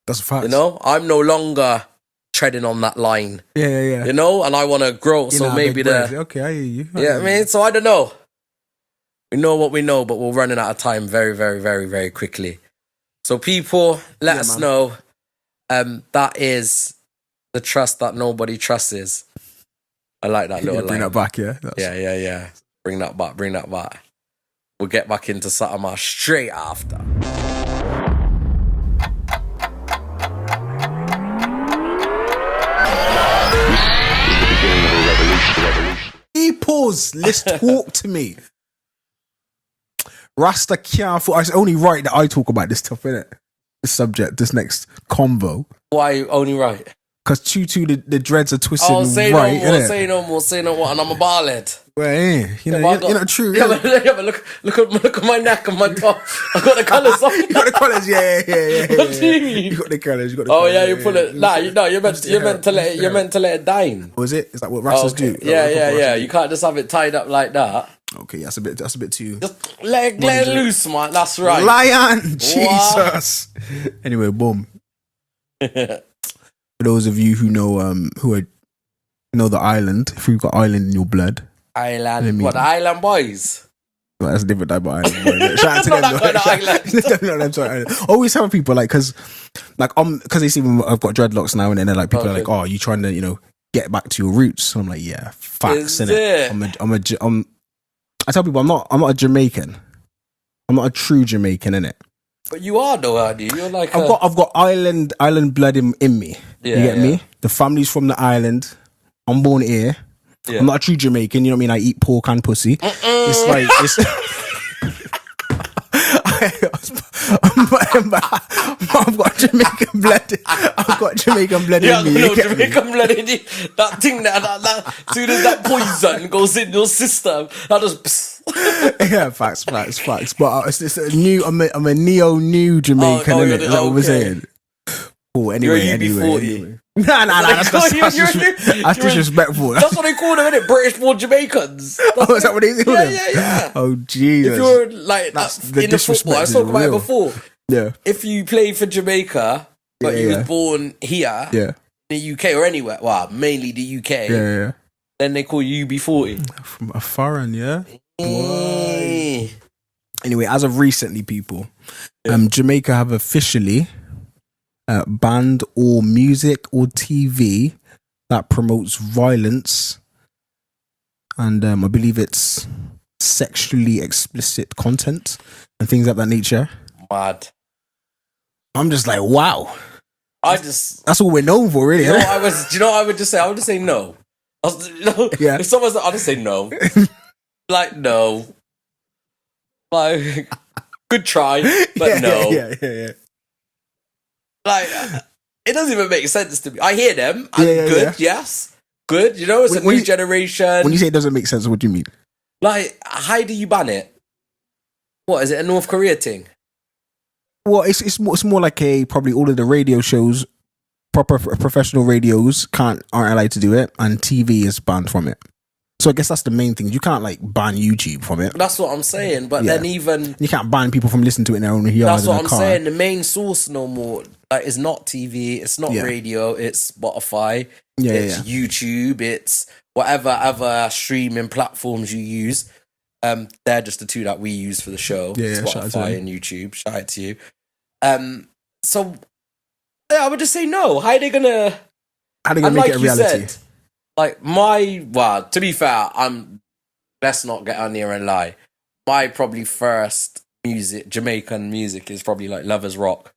That's a fact. I'm no longer treading on that line. Yeah. And I want to grow. So maybe okay, I hear you. I mean, so I don't know. We know what we know, but we're running out of time very, very, very, very quickly. So people, let us know. That is the trust that nobody trusts. I like that little line. Bring that back, yeah. Yeah. Bring that back. We'll get back into something straight after. Pause. Let's talk to me. Rasta can't. It's only right that I talk about this stuff, innit? This subject, this next convo. Why only right? Because Tutu, the dreads are twisted right. Say no more. And I'm a ballhead. Well, you're not true. Yeah, but look at my neck and my top. I got the colours on. You got the colours, yeah. What do you mean? You got the colours. Yeah, you pull it. Nah, you're meant to let it down. Was it? Is that what Rastas do? Yeah. You can't just have it tied up like that. Okay, that's a bit too. Just let it loose, man. That's right. Lion, Jesus. Anyway, boom. For those of you who know the island, if you've got island in your blood. Island, what, the Island Boys? Well, that's a different type of island. Boy. Shout out to them. No, I'm sorry. I always tell people because they see when I've got dreadlocks now, and then they're like, people are like, "Oh, you trying to get back to your roots?" And I'm like, "Yeah, facts." Innit? I tell people I'm not a Jamaican. I'm not a true Jamaican, innit? But you are though, aren't you? You're like I've got island blood in me. Yeah, you get me? The family's from the island. I'm born here. Yeah. I'm not a true Jamaican, you know what I mean? I eat pork and pussy. It's like I've got Jamaican blood. I've got Jamaican blood in me. Yeah, Jamaican blood in you. That thing that soon as that poison goes in your system, that just yeah, facts. But it's a new. I'm a new Jamaican. Innit? Is that what we're saying? Oh, anyway. Nah. That's disrespectful. That's what they call them, innit? British-born Jamaicans. Is that what they call them? Yeah. Oh, Jesus. If you're like in the football, I talked about it before. Yeah. If you play for Jamaica, but you was born here, in the UK or anywhere, well, mainly the UK, then they call you UB40. From a foreign, yeah. Anyway, as of recently, people, Jamaica have officially banned all music or TV that promotes violence, and I believe it's sexually explicit content and things of that nature. Mad. I'm just like, wow. That's all we're known for, really. Do you know what I would just say? I would just say no. Yeah. If someone's like, I'll just say no. Like, no. Like, Good try, but no. Yeah. Like, it doesn't even make sense to me. I hear them. And good, yes. Good, you know, it's a new generation. When you say it doesn't make sense, what do you mean? Like, how do you ban it? What, is it a North Korea thing? Well, it's more like probably all of the radio shows, proper professional radios aren't allowed to do it, and TV is banned from it. So I guess that's the main thing. You can't like ban YouTube from it. That's what I'm saying. But then even you can't ban people from listening to it in their own yard. That's what I'm saying. The main source no more. Like, it's not TV. It's not radio. It's Spotify. It's YouTube. It's whatever other streaming platforms you use. They're just the two that we use for the show. Spotify and YouTube. Shout out to you. So I would just say no. How are they gonna make it a reality? Like to be fair, let's not get on here and lie. My probably first Jamaican music is probably like Lovers Rock.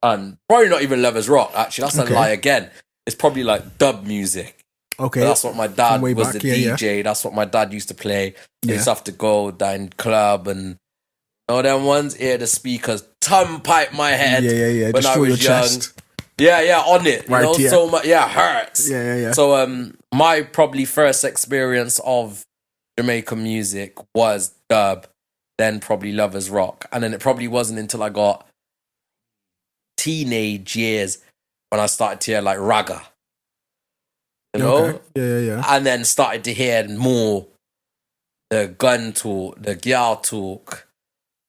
And probably not even Lovers Rock, actually. That's a lie again. It's probably like dub music. Okay. But that's what my dad was the DJ. That's what my dad used to play. He used to have to go down club and all them ones, hear the speakers pipe my head when I was young. Chest. On it. You know, so much hurts. So my probably first experience of Jamaican music was dub, then probably Lovers Rock. And then it probably wasn't until I got teenage years when I started to hear like ragga. You know? And then started to hear more the gun talk, the girl talk,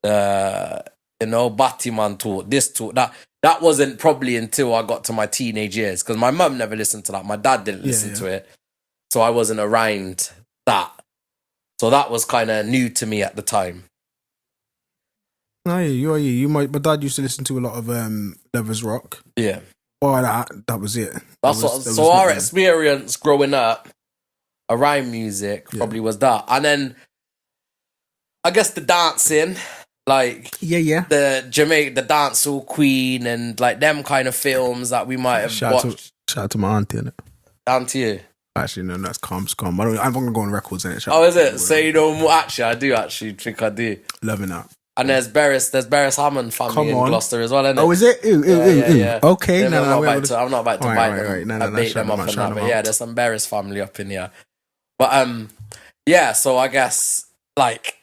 the Batman talk, this talk, that wasn't probably until I got to my teenage years, because my mum never listened to that. My dad didn't listen to it. So I wasn't around that. So that was kind of new to me at the time. Oh, yeah, my dad used to listen to a lot of Lovers Rock. Yeah. Oh, that was it. So our experience growing up around music probably was that. And then I guess the dancing, like the Jamaica, the Dancehall Queen, and like them kind of films that we might have watched. Shout out to my auntie, innit? Auntie you? Actually, no, that's calm. I'm not going to go on records in it. Is it? So you know more? Actually, I do think I do. Loving that. And there's Barris Hammond family in Gloucester as well, isn't it? Oh, is it? Yeah. Okay, I'm not about to bite them. I bait them up and that. But yeah, there's some Barris family up in here. But so I guess like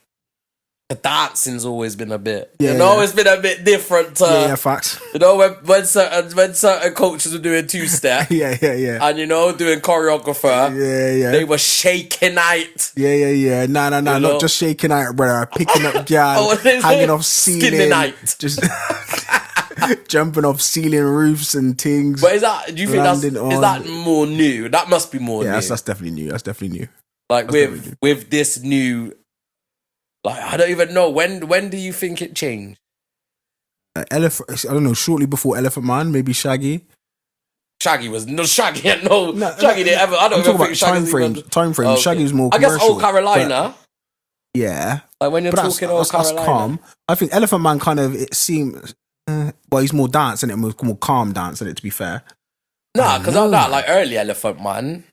the dancing's always been a bit, it's been a bit different. Facts. You know, when certain coaches were doing two-step, and doing choreographer, they were shaking out. Nah, not just shaking out, brother. Picking up gal, hanging off ceiling, just jumping off ceiling roofs and things. But is that more new? That must be more new. Yeah, that's definitely new. Like with this new. Like, I don't even know. When do you think it changed? Elephant, I don't know, shortly before Elephant Man, maybe Shaggy. Shaggy didn't ever. I don't even think Shaggy time frame. Shaggy was more commercial. I guess Old Carolina. Yeah. Like when you're talking Old Carolina. That's calm. I think Elephant Man kind of, it seemed, he's more dance, and it more calm dance, and it, to be fair. Nah, because I'm not like early Elephant Man.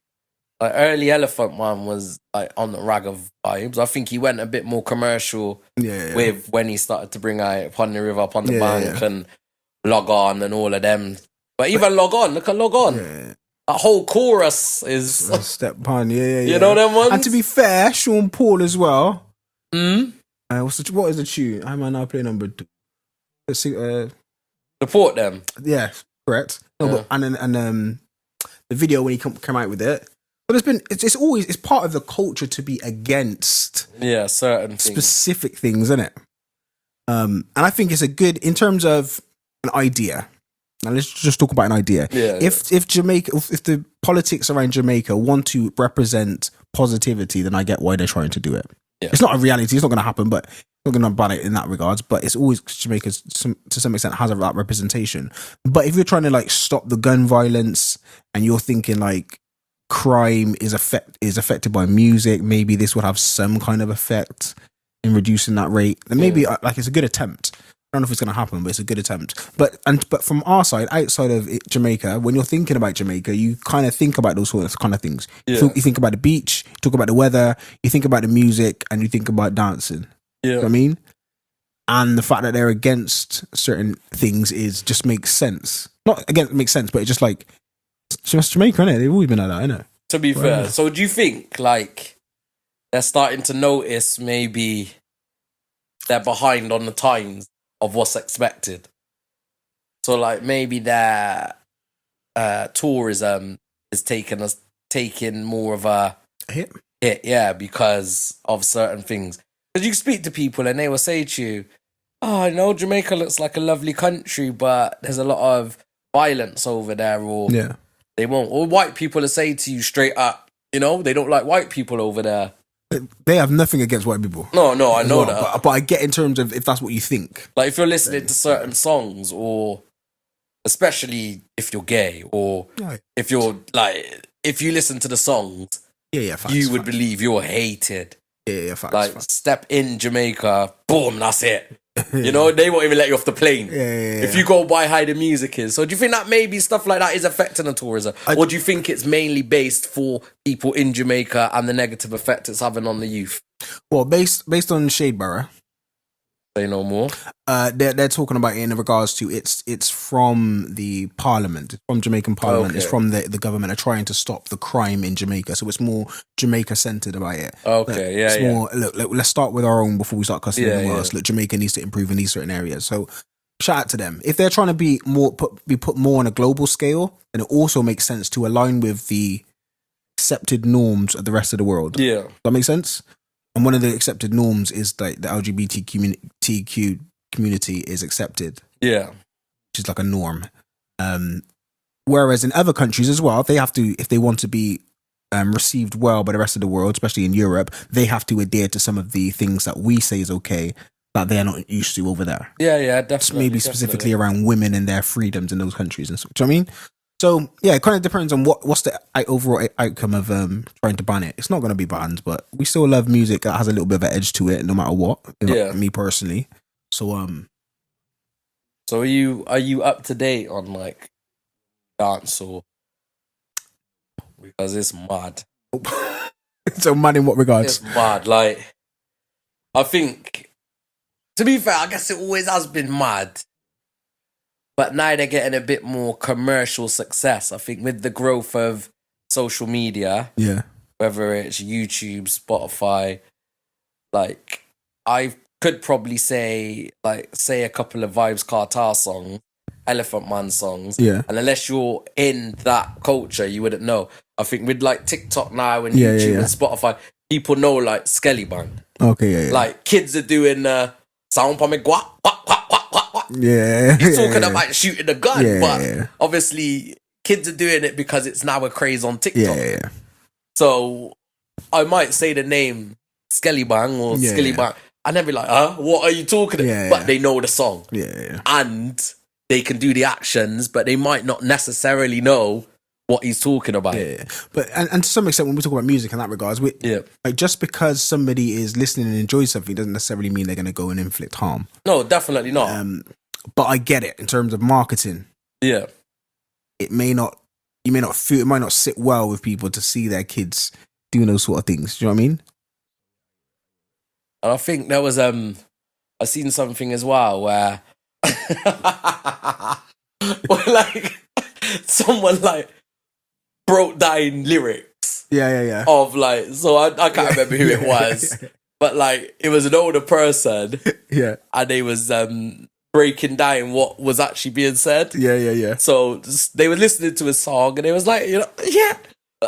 Like early Elephant Man was like on the ragga vibes. I think he went a bit more commercial with when he started to bring out Upon the River, Upon the Bank, and Log On and all of them. But even Log On, look at Log On. Yeah. That whole chorus is Step Pun, You know them ones? And to be fair, Sean Paul as well. What is the tune? I might now play number 2. Support them. Yeah, correct. No, but, and the video when he come out with it. But it's part of the culture to be against certain specific things, isn't it? And I think it's a good, in terms of an idea. Now let's just talk about an idea. If Jamaica, if the politics around Jamaica want to represent positivity, then I get why they're trying to do it. It's not a reality. It's not going to happen, but not going to ban it in that regards. But it's always Jamaica to some extent has that representation. But if you're trying to like stop the gun violence and you're thinking like crime is affected by music, maybe this would have some kind of effect in reducing that rate. And maybe like it's a good attempt. I don't know if it's going to happen, but it's a good attempt. But from our side, outside of Jamaica, when you're thinking about Jamaica, you kind of think about those sort of kind of things. You think about the beach, you talk about the weather, you think about the music, and you think about dancing. You know what I mean? and the fact that they're against certain things just makes sense. Not against makes sense, but it's just like it's just Jamaica, innit? They've always been like that, innit? To be fair, so do you think like they're starting to notice maybe they're behind on the times of what's expected? So like maybe their tourism is taking more of a hit, yeah, because of certain things. Because you speak to people and they will say to you, "Oh, I know Jamaica looks like a lovely country, but there's a lot of violence over there," or they won't. Or white people will say to you straight up, they don't like white people over there. They have nothing against white people. No, I know that. But I get in terms of if that's what you think. Like if you're listening to certain songs, or especially if you're gay, or if you're like, if you listen to the songs, facts, you would believe you're hated. Facts. Like step in Jamaica, boom, that's it. They won't even let you off the plane. If you go by how the music is. So do you think that maybe stuff like that is affecting the tourism? Or do you think it's mainly based for people in Jamaica and the negative effect it's having on the youth? Well, based on Shade Borough. Say no more. They're talking about it in regards to it's from the Parliament, it's from Jamaican Parliament, it's from the government are trying to stop the crime in Jamaica, so it's more Jamaica centered about it. More, look, let's start with our own before we start cussing everyone else. Look, Jamaica needs to improve in these certain areas. So shout out to them. If they're trying to be put more on a global scale, then it also makes sense to align with the accepted norms of the rest of the world. Yeah, does that make sense? And one of the accepted norms is like the LGBTQ community is accepted. Yeah. Which is like a norm. Whereas in other countries as well, they have to, if they want to be received well by the rest of the world, especially in Europe, they have to adhere to some of the things that we say is okay that they're not used to over there. Yeah, definitely. Maybe specifically around women and their freedoms in those countries and stuff. Do you know what I mean? So yeah, it kind of depends on what's the overall outcome of trying to ban it. It's not going to be banned, but we still love music that has a little bit of an edge to it, no matter what. Me personally. So So are you up to date on like dance or because it's mad? So mad in what regards? It's mad. Like I think, to be fair, I guess it always has been mad. But now they're getting a bit more commercial success. I think with the growth of social media, whether it's YouTube, Spotify, like I could probably say a couple of Vibes Cartel songs, Elephant Man songs, and unless you're in that culture, you wouldn't know. I think with like TikTok now and YouTube and Spotify, people know like Skelly Bang. Like kids are doing sound pa me guap. He's talking about shooting a gun, but obviously kids are doing it because it's now a craze on TikTok. So I might say the name Skelly Bang or Skilly Bang, and they'll be like, what are you talking about? But they know the song. And they can do the actions, but they might not necessarily know what he's talking about. But and to some extent, when we talk about music in that regards, like just because somebody is listening and enjoys something doesn't necessarily mean they're going to go and inflict harm. No, definitely not. But I get it in terms of marketing. Yeah, it may not sit well with people to see their kids doing those sort of things. Do you know what I mean? And I think there was I seen something as well where like someone like broke down lyrics. Of like, so I can't remember who it was, but like it was an older person. And they was breaking down what was actually being said. So they were listening to a song and they was like, and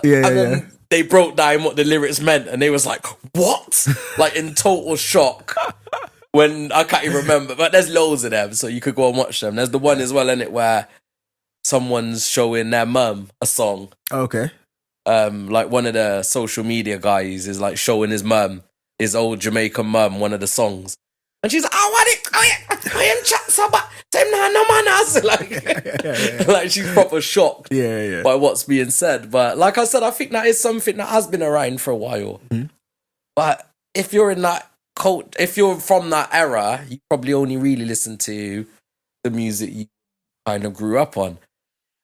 then they broke down what the lyrics meant and they was like, what? Like in total shock. When I can't even remember, but there's loads of them, so you could go and watch them. There's the one as well in it where someone's showing their mum a song. Like one of the social media guys is like showing his mum, his old Jamaican mum, one of the songs. And she's like, I am chat so bad. Like she's proper shocked by what's being said. But like I said, I think that is something that has been around for a while. But if you're in that if you're from that era, you probably only really listen to the music you kind of grew up on.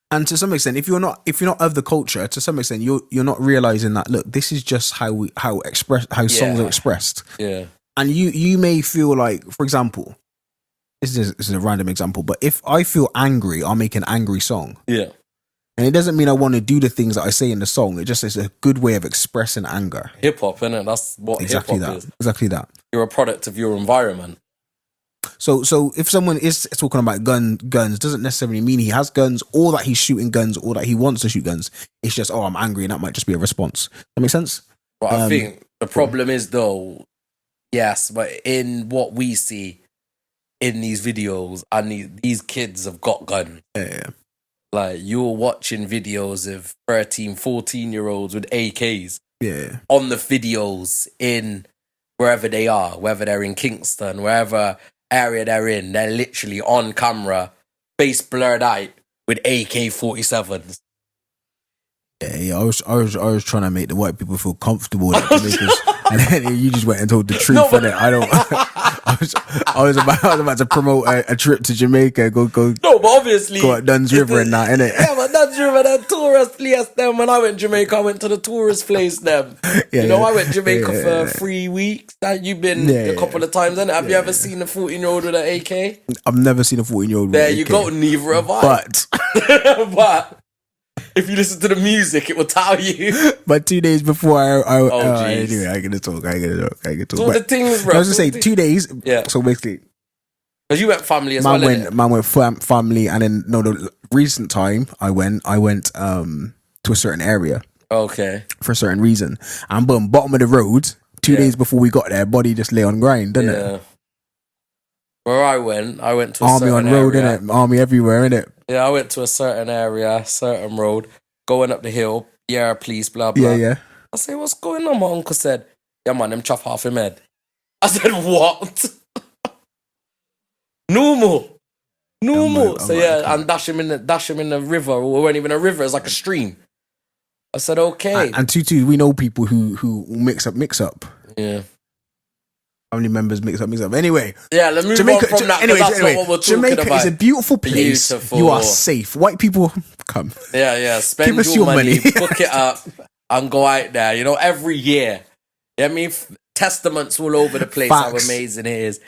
And to some extent, if you're not of the culture, to some extent, you're not realizing that. Look, this is just how songs are expressed. Yeah. And you may feel like, for example, this is a random example, but if I feel angry, I'll make an angry song. Yeah. And it doesn't mean I want to do the things that I say in the song. It just is a good way of expressing anger. Hip hop, innit? That's what exactly hip hop that. is. Exactly that. You're a product of your environment. So if someone is talking about guns, doesn't necessarily mean he has guns or that he's shooting guns or that he wants to shoot guns. It's just, I'm angry, and that might just be a response. That makes sense? But I think the problem is, though, yes, but in what we see in these videos, and these kids have got guns. Yeah. Like, you're watching videos of 13, 14-year-olds with AKs. Yeah. On the videos in wherever they are, whether they're in Kingston, wherever area they're in, they're literally on camera, face blurred out with AK-47s. Yeah, I was trying to make the white people feel comfortable with Jamaicans, and then you just went and told the truth. No, but I was about to promote a trip to Jamaica. Go. No, but obviously go at Dunn's River and that, innit? Yeah, but Dunn's River, the tourist place. Them when I went to Jamaica, I went to the tourist place. Them, I went to Jamaica for 3 weeks. You've been a couple of times, innit? Have you ever seen a 14-year-old with an AK? I've never seen a 14-year-old. There you go. Neither have I. But if you listen to the music, it will tell you. But 2 days before anyway, I get to talk. So the things, bro. I was gonna say 2 days. Yeah. So basically, because you went family as man well. Man went family, and then the recent time I went to a certain area. Okay. For a certain reason, and boom, bottom of the road. 2 days before we got there, body just lay on grind, didn't it? Where I went to a army certain on road, area. innit? Army everywhere, innit? Yeah, I went to a certain area, certain road, going up the hill. Yeah, please, blah, blah. Yeah. I say, what's going on? My uncle said, yeah, man, them chop half him head. I said, what? Normal. So yeah, and dash him in the river, or it wasn't even a river, it's like a stream. I said, okay. And two, we know people who mix up. Yeah. Family members mix up. Anyway. Yeah, let's move Jamaica, on from that. Anyway, that's not what we're talking Jamaica about. is a beautiful place. Beautiful. You are safe. White people, come. Yeah. Spend your money, book it up, and go out there. Every year. I mean, testaments all over the place. Facts. How amazing it is.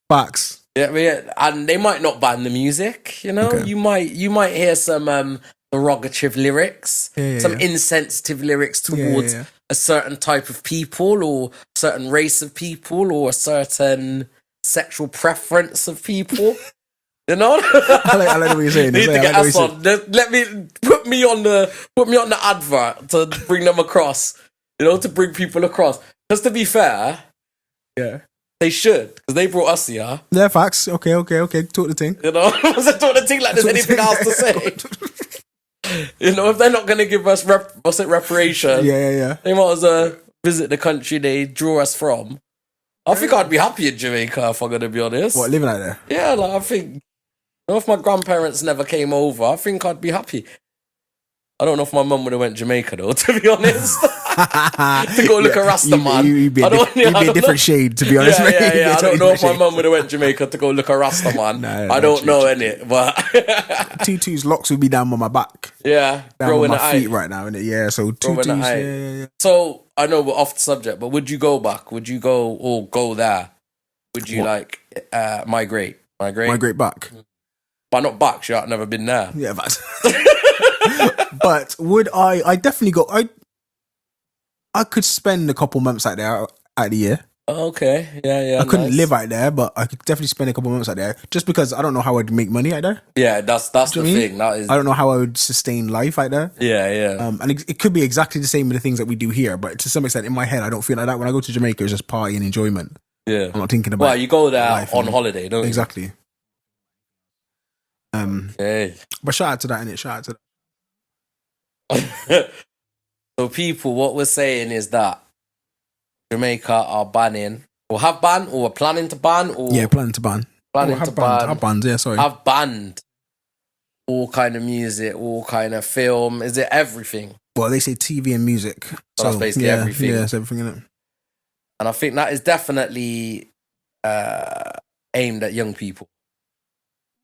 Facts. Yeah, and they might not ban the music. Okay. You might hear some derogative lyrics, some insensitive lyrics towards a certain type of people, or a certain race of people, or a certain sexual preference of people. I like what you're saying. Need to get us on. Let me put me on the advert to bring them across. To bring people across. Because to be fair, they should, because they brought us here. Yeah, facts. Okay. Talk the thing. Talk the thing like there's anything else to say. If they're not going to give us reparation, they might as well visit the country they draw us from. I think I'd be happy in Jamaica, if I'm going to be honest. What, living out there? Yeah, I think, if my grandparents never came over, I think I'd be happy. I don't know if my mum would have went to Jamaica though, to be honest. To go look at Rasta man. You'd be a different shade, to be honest. Yeah. I don't know if my mum would have went to Jamaica to go look at Rasta man. I don't know, innit? But Tutu's locks would be down on my back. Yeah, down on my feet right now, innit? Yeah, so Tutu's. Yeah. So I know we're off the subject, but would you go back? Would you go there? Would you migrate? Migrate back? But not back. I've never been there. Yeah, but would I definitely go. I could spend a couple months out there out the year. Okay, yeah. I couldn't live out there, but I could definitely spend a couple months out there, just because I don't know how I'd make money out there. Yeah, that's the thing. That is. I don't know how I would sustain life out there. Yeah. And it could be exactly the same with the things that we do here, but to some extent, in my head, I don't feel like that. When I go to Jamaica, it's just party and enjoyment. Yeah, I'm not thinking about. Well, you go there on holiday, don't you? Exactly. Okay. But shout out to that, innit? Shout out to that. So people, what we're saying is that Jamaica are banning, or have banned, or are planning to ban, or planning to ban. Have banned all kind of music, all kind of film. Is it everything? Well, they say TV and music. So that's basically everything. Yeah, it's everything, innit? And I think that is definitely aimed at young people.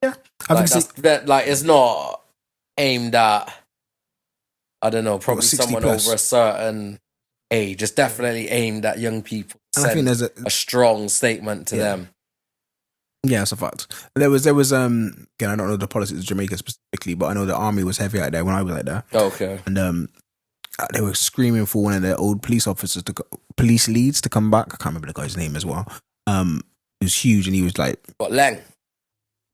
Yeah, it's not aimed at, I don't know, probably someone plus. Over a certain age. It's definitely aimed at young people. And I think there's a strong statement to them. Yeah, that's a fact. There was again, I don't know the politics of Jamaica specifically, but I know the army was heavy out there when I was out there. Okay. And they were screaming for one of their old police officers police leads to come back. I can't remember the guy's name as well. He was huge, and he was like, "What, Lang? What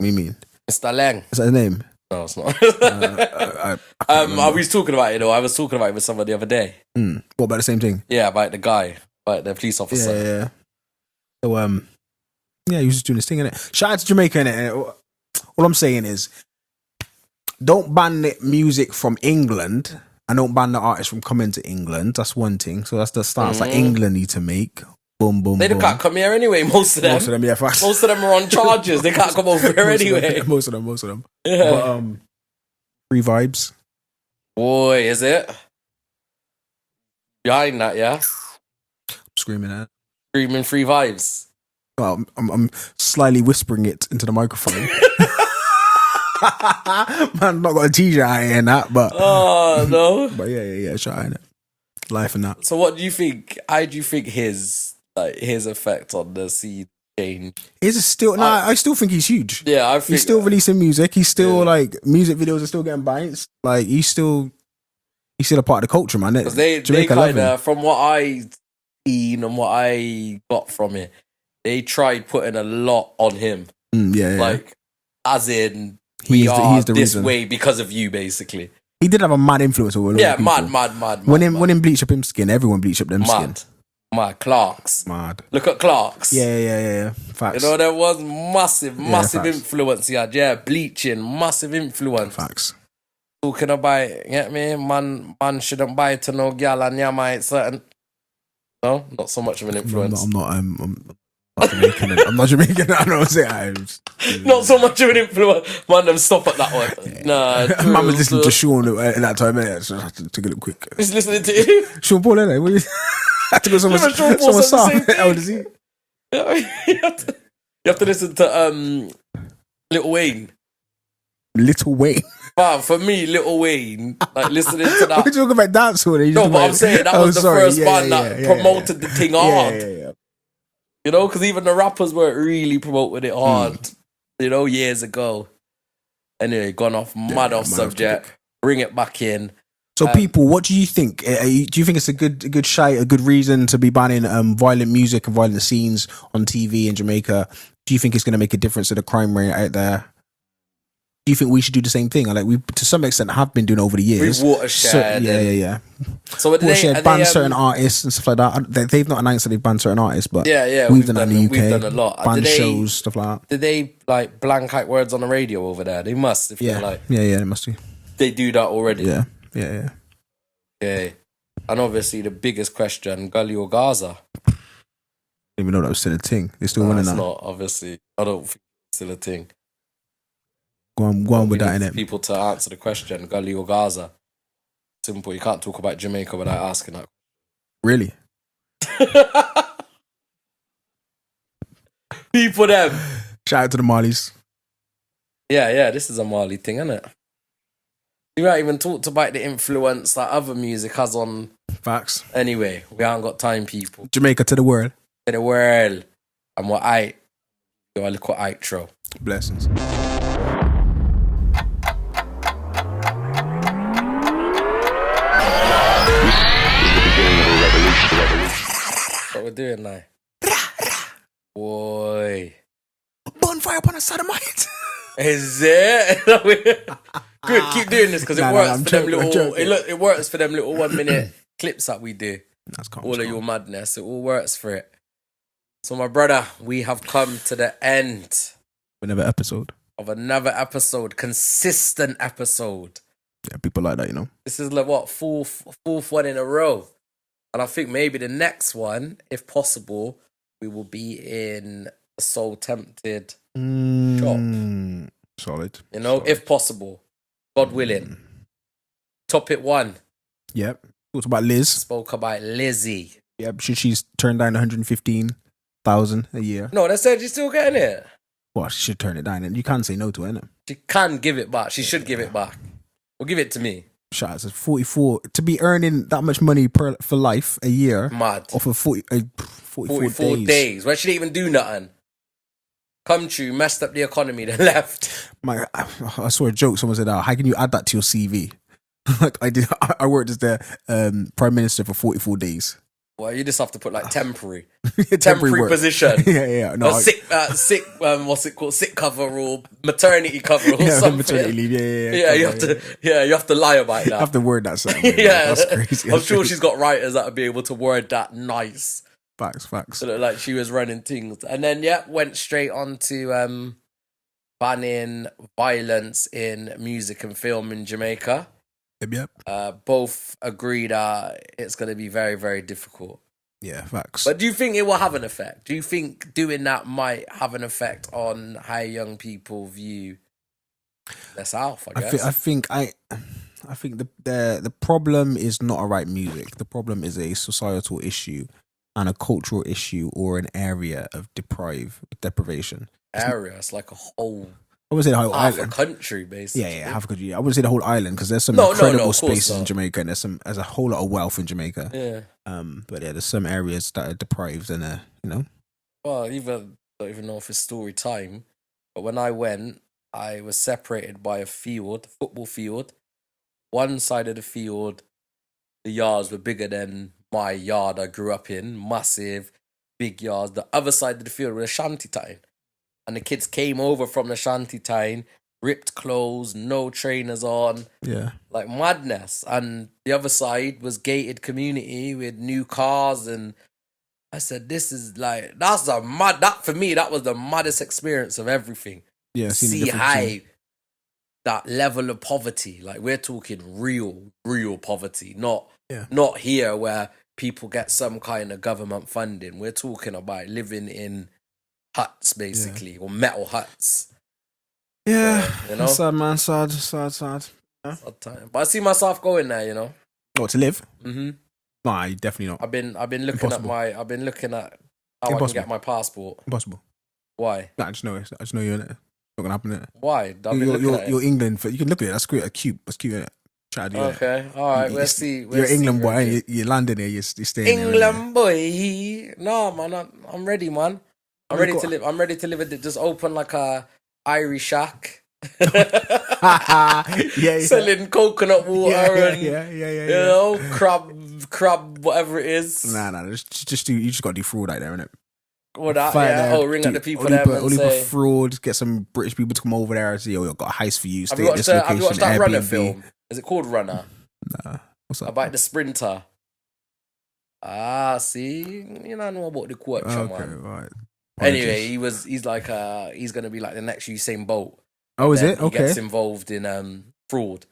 do you mean, Mr. Lang? Is that his name?" No, it's not. I was talking about it though. I was talking about it with someone the other day. What about the same thing? Yeah, about the guy, about the police officer. Yeah. So he was just doing this thing, innit? Shout out to Jamaica, innit? All I'm saying is, don't ban the music from England, and don't ban the artists from coming to England. That's one thing. So that's the stance that England need to make. Boom, boom, They boom. can't come here anyway, most of them. Most of them, yeah. Facts. Most of them are on charges. They can't come over here anyway. Most of them. Yeah. But, free vibes. Boy, is it? Behind that, yeah? Screaming at it. Screaming free vibes. Well, I'm slyly whispering it into the microphone. Man, not got a t-shirt out here and that, but... Oh, no. But yeah, shout out, innit? Life and that. So what do you think, how do you think his effect on the scene change? I still think he's huge. Yeah, I think... He's still releasing music. He's still, music videos are still getting bites. Like, he's still a part of the culture, man. Because they kind of, from what I seen and what I got from it, they tried putting a lot on him. Yeah. Like, as in, he's the this reason. Way because of you, basically. He did have a mad influence over a lot of people. Mad. When him bleach up him skin, everyone bleach up them skin. Mad. Clarks. Mad. Look at Clarks. Yeah. Facts. You know, there was massive influence he had. Yeah, bleaching, massive influence. Facts. Talking about, get me? Man shouldn't buy to no gal and yeah, my certain... No, not so much of an influence. I'm not Jamaican. I'm not Jamaican. I don't say not so much of an influence. Man, them stop at that one. Yeah. Nah. Man was listening to Sean at that time, innit? So I had to take a look quick. He's listening to you? Sean Paul, innit? I had to go someone's song. How does he? You have to listen to Lil Wayne. Little Wayne. Wow, for me, Lil Wayne, like listening to that. We're talking about dancehall. No, but I'm saying that was the first band that promoted the thing hard. Yeah. You know, because even the rappers weren't really promoting it hard, you know, years ago. Anyway, gone off, mad off subject. Bring it back in. So, people, what do you think? Do you think it's a good reason to be banning violent music and violent scenes on TV in Jamaica? Do you think it's going to make a difference to the crime rate out there? Do you think we should do the same thing? Like we, to some extent, have been doing over the years. We've watershed. Yeah. So watershed banned certain artists and stuff like that. They've not announced that they've banned certain artists, but we've done that in the UK. We've done a lot. Banned shows, stuff like that. Did they like blank out words on the radio over there? They must. If yeah, like, they must do. They do that already. Yeah. Okay. And obviously, the biggest question: Gully or Gaza? I didn't even know that was still a thing. They're still winning that. It's not. Obviously, I don't think it's still a thing. Go on with that, innit? People to answer the question, Gully or Gaza. Simple. You can't talk about Jamaica without asking that. Really? People them. Shout out to the Marlies. Yeah, this is a Marley thing, isn't it? We haven't even talked about the influence that other music has on... Facts. Anyway, we haven't got time, people. Jamaica to the world. To the world. And what I... Do a little outro. Blessings. What we're doing now? Boy. Bonfire upon a sodomite. Is it? Good, keep doing this because it works for them little. It works for them little 1 minute clips that we do. All of your madness, it all works for it. So, my brother, we have come to the end of another episode, consistent episode. Yeah, people like that, you know. This is like what fourth one in a row, and I think maybe the next one, if possible, we will be in the Soul Tempted shop. Solid. You know, if possible, God willing. Topic 1. Yep. Talked about Liz. Spoke about Lizzie. Yep. She's turned down 115,000 a year. No, they said she's still getting it. Well, she should turn it down, and you can't say no to it, innit? She can give it back. She should give it back. Well, give it to me. Shout out to 44 to be earning that much money for life a year. Mad. Off of 44 days. Where she didn't even do nothing. come true, messed up the economy, then left. I saw a joke. Someone said, how can you add that to your CV? Like I worked as the prime minister for 44 days. Well, you just have to put like temporary Temporary position. Yeah. No, sick, what's it called? Sick cover or maternity cover or something. Maternity leave. Yeah, you have to lie about that. You have to word that something. Yeah, that's crazy. I'm sure she's got writers that would be able to word that nice. Facts. So like she was running things, and then went straight on to banning violence in music and film in Jamaica. Yep. Both agree that it's going to be very, very difficult. Yeah, facts. But do you think it will have an effect? Do you think doing that might have an effect on how young people view the South? I guess. I think the problem is not about music. The problem is a societal issue and a cultural issue or an area of deprivation. It's like a whole. I wouldn't say the whole half island. A country, basically. Yeah, half a country. I wouldn't say the whole island because there's some incredible spaces in Jamaica and there's a whole lot of wealth in Jamaica. Yeah. But there's some areas that are deprived and Well, I don't even know if it's story time, but when I went, I was separated by a football field. One side of the field, the yards were bigger than my yard I grew up in, massive, big yards. The other side of the field was a shanty town. And the kids came over from the shanty town, ripped clothes, no trainers on. Yeah. Like madness. And the other side was gated community with new cars. And I said, this is like, that for me, that was the maddest experience of everything. Yeah. See how that level of poverty, like we're talking real poverty, not here where people get some kind of government funding. We're talking about living in huts, basically, or metal huts. Yeah, sad, man. Sad. Yeah? Sad time. But I see myself going there, What, to live? Mm-hmm. Nah, definitely not. I've been looking at how I can get my passport. Impossible. Why? Nah, I just know you're in it. It's not gonna happen, innit? Why? You're England. You can look at it. That's great. That's cute, innit? Try to do it. Okay, all right. We'll see. You're England boy. You're landing there. You're staying England boy. No, man. I'm ready, man. I'm ready to live. I'm ready to live it. Just open like a Irish shack. Selling coconut water and crab, whatever it is. Nah. You just gotta do fraud out there, innit? What that? Ring at the people there and say fraud. Get some British people to come over there and say, "Yo, I've got a heist for you. Have you watched that Runner film? Is it called Runner? Nah. What's that? About the sprinter. See, you know about the quirk, man. Right. Anyway, he's gonna be like the next Usain Bolt. Oh, is it? Okay. He gets involved in fraud.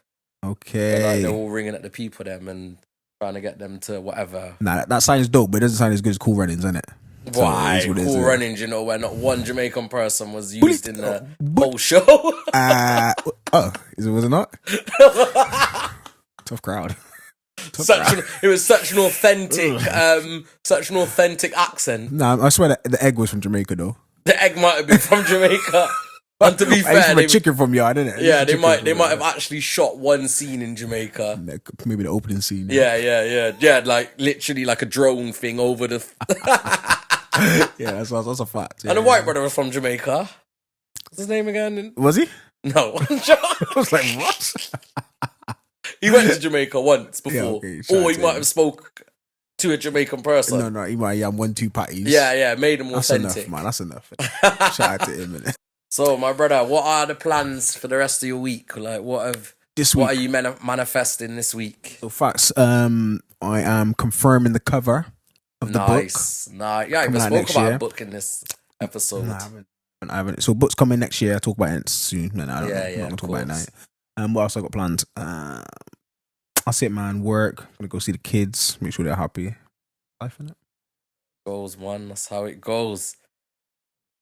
Okay. And, they're all ringing at the people and trying to get them to whatever. Nah, that sounds dope, but it doesn't sound as good as Cool Runnings, isn't it? Why? So Cool Runnings, where not one Jamaican person was used in the whole show. Was it not? Tough crowd. It was such an authentic accent. Nah, I swear that the egg was from Jamaica though. The egg might have been from Jamaica. And to be fair, they chicken from yard, didn't it? Yeah, they might have actually shot one scene in Jamaica. Maybe the opening scene. Yeah, like literally like a drone thing over the. Yeah, that's a fact. Yeah, and the white brother was from Jamaica. What's his name again? Was he? No. I was like, what? He went to Jamaica once before, or he might have spoke to a Jamaican person. No, he might have 1-2 patties. Yeah, made him that's authentic. Enough, man. That's enough. Shout out to him. Innit? So, my brother, what are the plans for the rest of your week? Like, what are you manifesting this week? So, facts. I am confirming the cover of the book. Nice. Yeah, I even spoke about a book in this episode. No, I haven't. So, book's coming next year. I'll talk about it soon. No, I don't know. I'm not going to talk about it now. What else I got planned? That's it, man. Work. I'm going to go see the kids. Make sure they're happy. Life, innit? Goes, man. That's how it goes.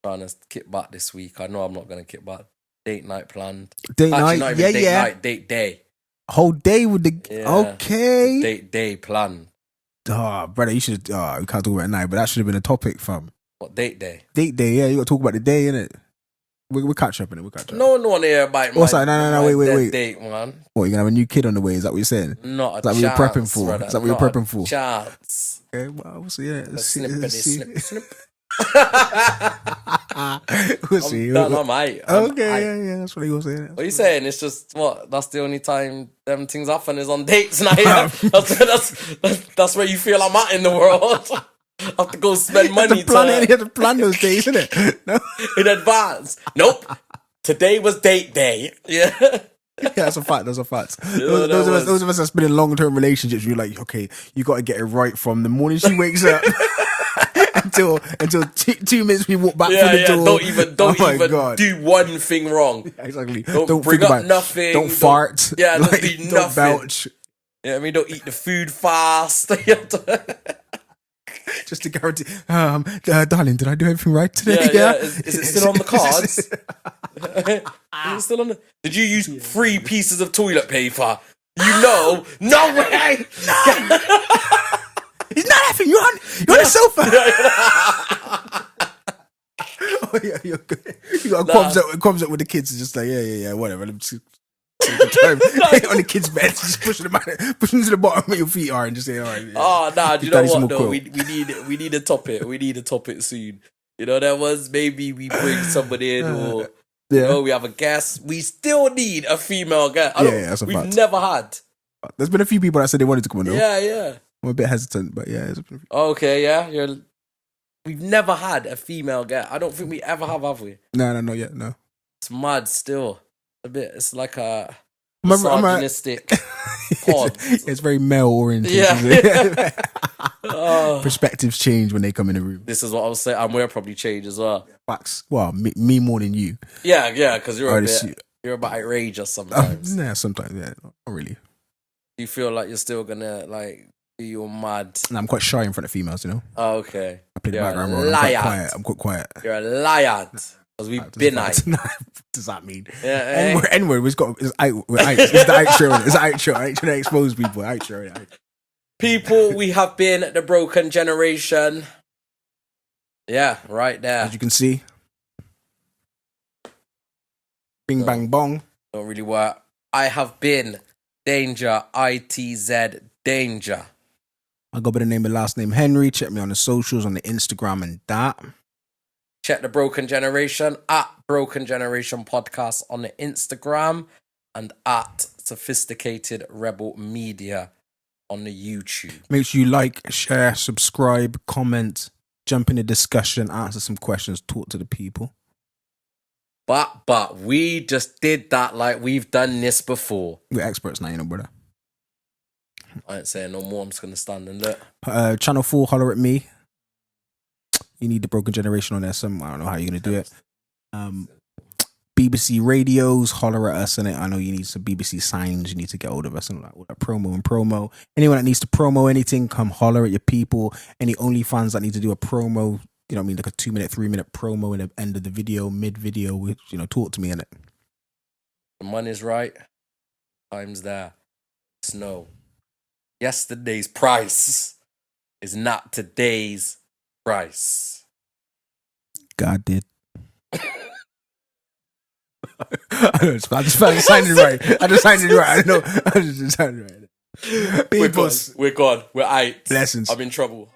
Trying to kick back this week. I know I'm not going to kick back. Date night planned. Date night? Not even date night, date day. Whole day with the... Yeah. Okay. Date day planned. Brother, you should... we can't talk about it now, but that should have been a topic, fam. What, date day? Date day, yeah. You got to talk about the day, innit? We'll catch up, innit? We'll catch up. No one want to hear about my... No, wait. Date, man. What, you're going to have a new kid on the way? Is that what you're saying? Not a chance, Is that what you're prepping for? Brother. Is that what you're prepping for? Chance. Okay, well, we'll see. Yeah. Snip. We'll see. I'm right. Okay, yeah, that's what he was saying. What are you saying? It's just that's the only time them things happen is on dates now. Yeah? that's where you feel I'm at in the world. I have to go spend money you have to plan those days, isn't it? No? In advance. Nope. Today was date day. Yeah. Yeah, that's a fact. Those of us that's been in long-term relationships, you're like, okay, you got to get it right from the morning she wakes up until 2 minutes we walk back from the door. Don't even do one thing wrong. Yeah, exactly. Don't bring up nothing. Don't fart. Yeah, don't do nothing. Don't belch. Yeah, I mean, don't eat the food fast. Just to guarantee, darling, did I do everything right today? Yeah. Is it still on the cards? Is it still on the... Did you use 3 pieces of toilet paper? No way! No! It's not happening. You're on the sofa. Oh yeah, you're good. You got qualms up with the kids. Just like yeah, whatever. On the kids' bed, just pushing them to the bottom where your feet are, and just saying, all right. Yeah. Oh nah, do you know what though? We need a topic. We need a topic soon. You know, there was maybe we bring somebody in or we have a guest. We still need a female guest. That's a fact. We've never had. There's been a few people that said they wanted to come on though. Yeah. I'm a bit hesitant, but yeah. Okay, yeah. We've never had a female guest. I don't think we ever have we? No, not yet. No. It's mad still. A bit. It's like a misogynistic pod. It's very male oriented. Yeah. Perspectives change when they come in the room. This is what I was saying. And we'll probably change as well. Facts. Well, me more than you. Yeah, because you're a bit outrageous sometimes. Sometimes. Yeah, not really. You feel like you're still gonna like be all mad. No, I'm quite shy in front of females, you know. Oh, okay. I play the background role. I'm quite quiet. You're a liar. Because we've been What does that mean? Yeah, N-word, it's the outro. It's the outro. I'm trying to expose people. Outro. People, we have been the broken generation. Yeah, right there. As you can see. Bing, bang, bong. Don't really work. I have been Danger, ITZ, Danger. I go by the name and last name Henry. Check me on the socials, on the Instagram and that. Check the Broken Generation at Broken Generation Podcast on the Instagram and at Sophisticated Rebel Media on the YouTube. Make sure you like, share, subscribe, comment, jump in the discussion, answer some questions, talk to the people. But we just did that like we've done this before. We're experts now, you know, brother. I ain't saying no more. I'm just going to stand and look. Channel 4, holler at me. You need the Broken Generation on there. I don't know how you're going to do it. BBC radios, holler at us in it. I know you need some BBC signs. You need to get hold of us and all that promo. Anyone that needs to promo anything, come holler at your people. Any OnlyFans that need to do a promo, you know what I mean, like a 2-minute, 3-minute promo in the end of the video, mid-video, talk to me in it. The money's right. Time's there. Snow. Yesterday's price is not today's price. God did. I just signed it right. I just signed it right. I know. I just signed it right. We're gone. We're out. Blessings. I'm in trouble.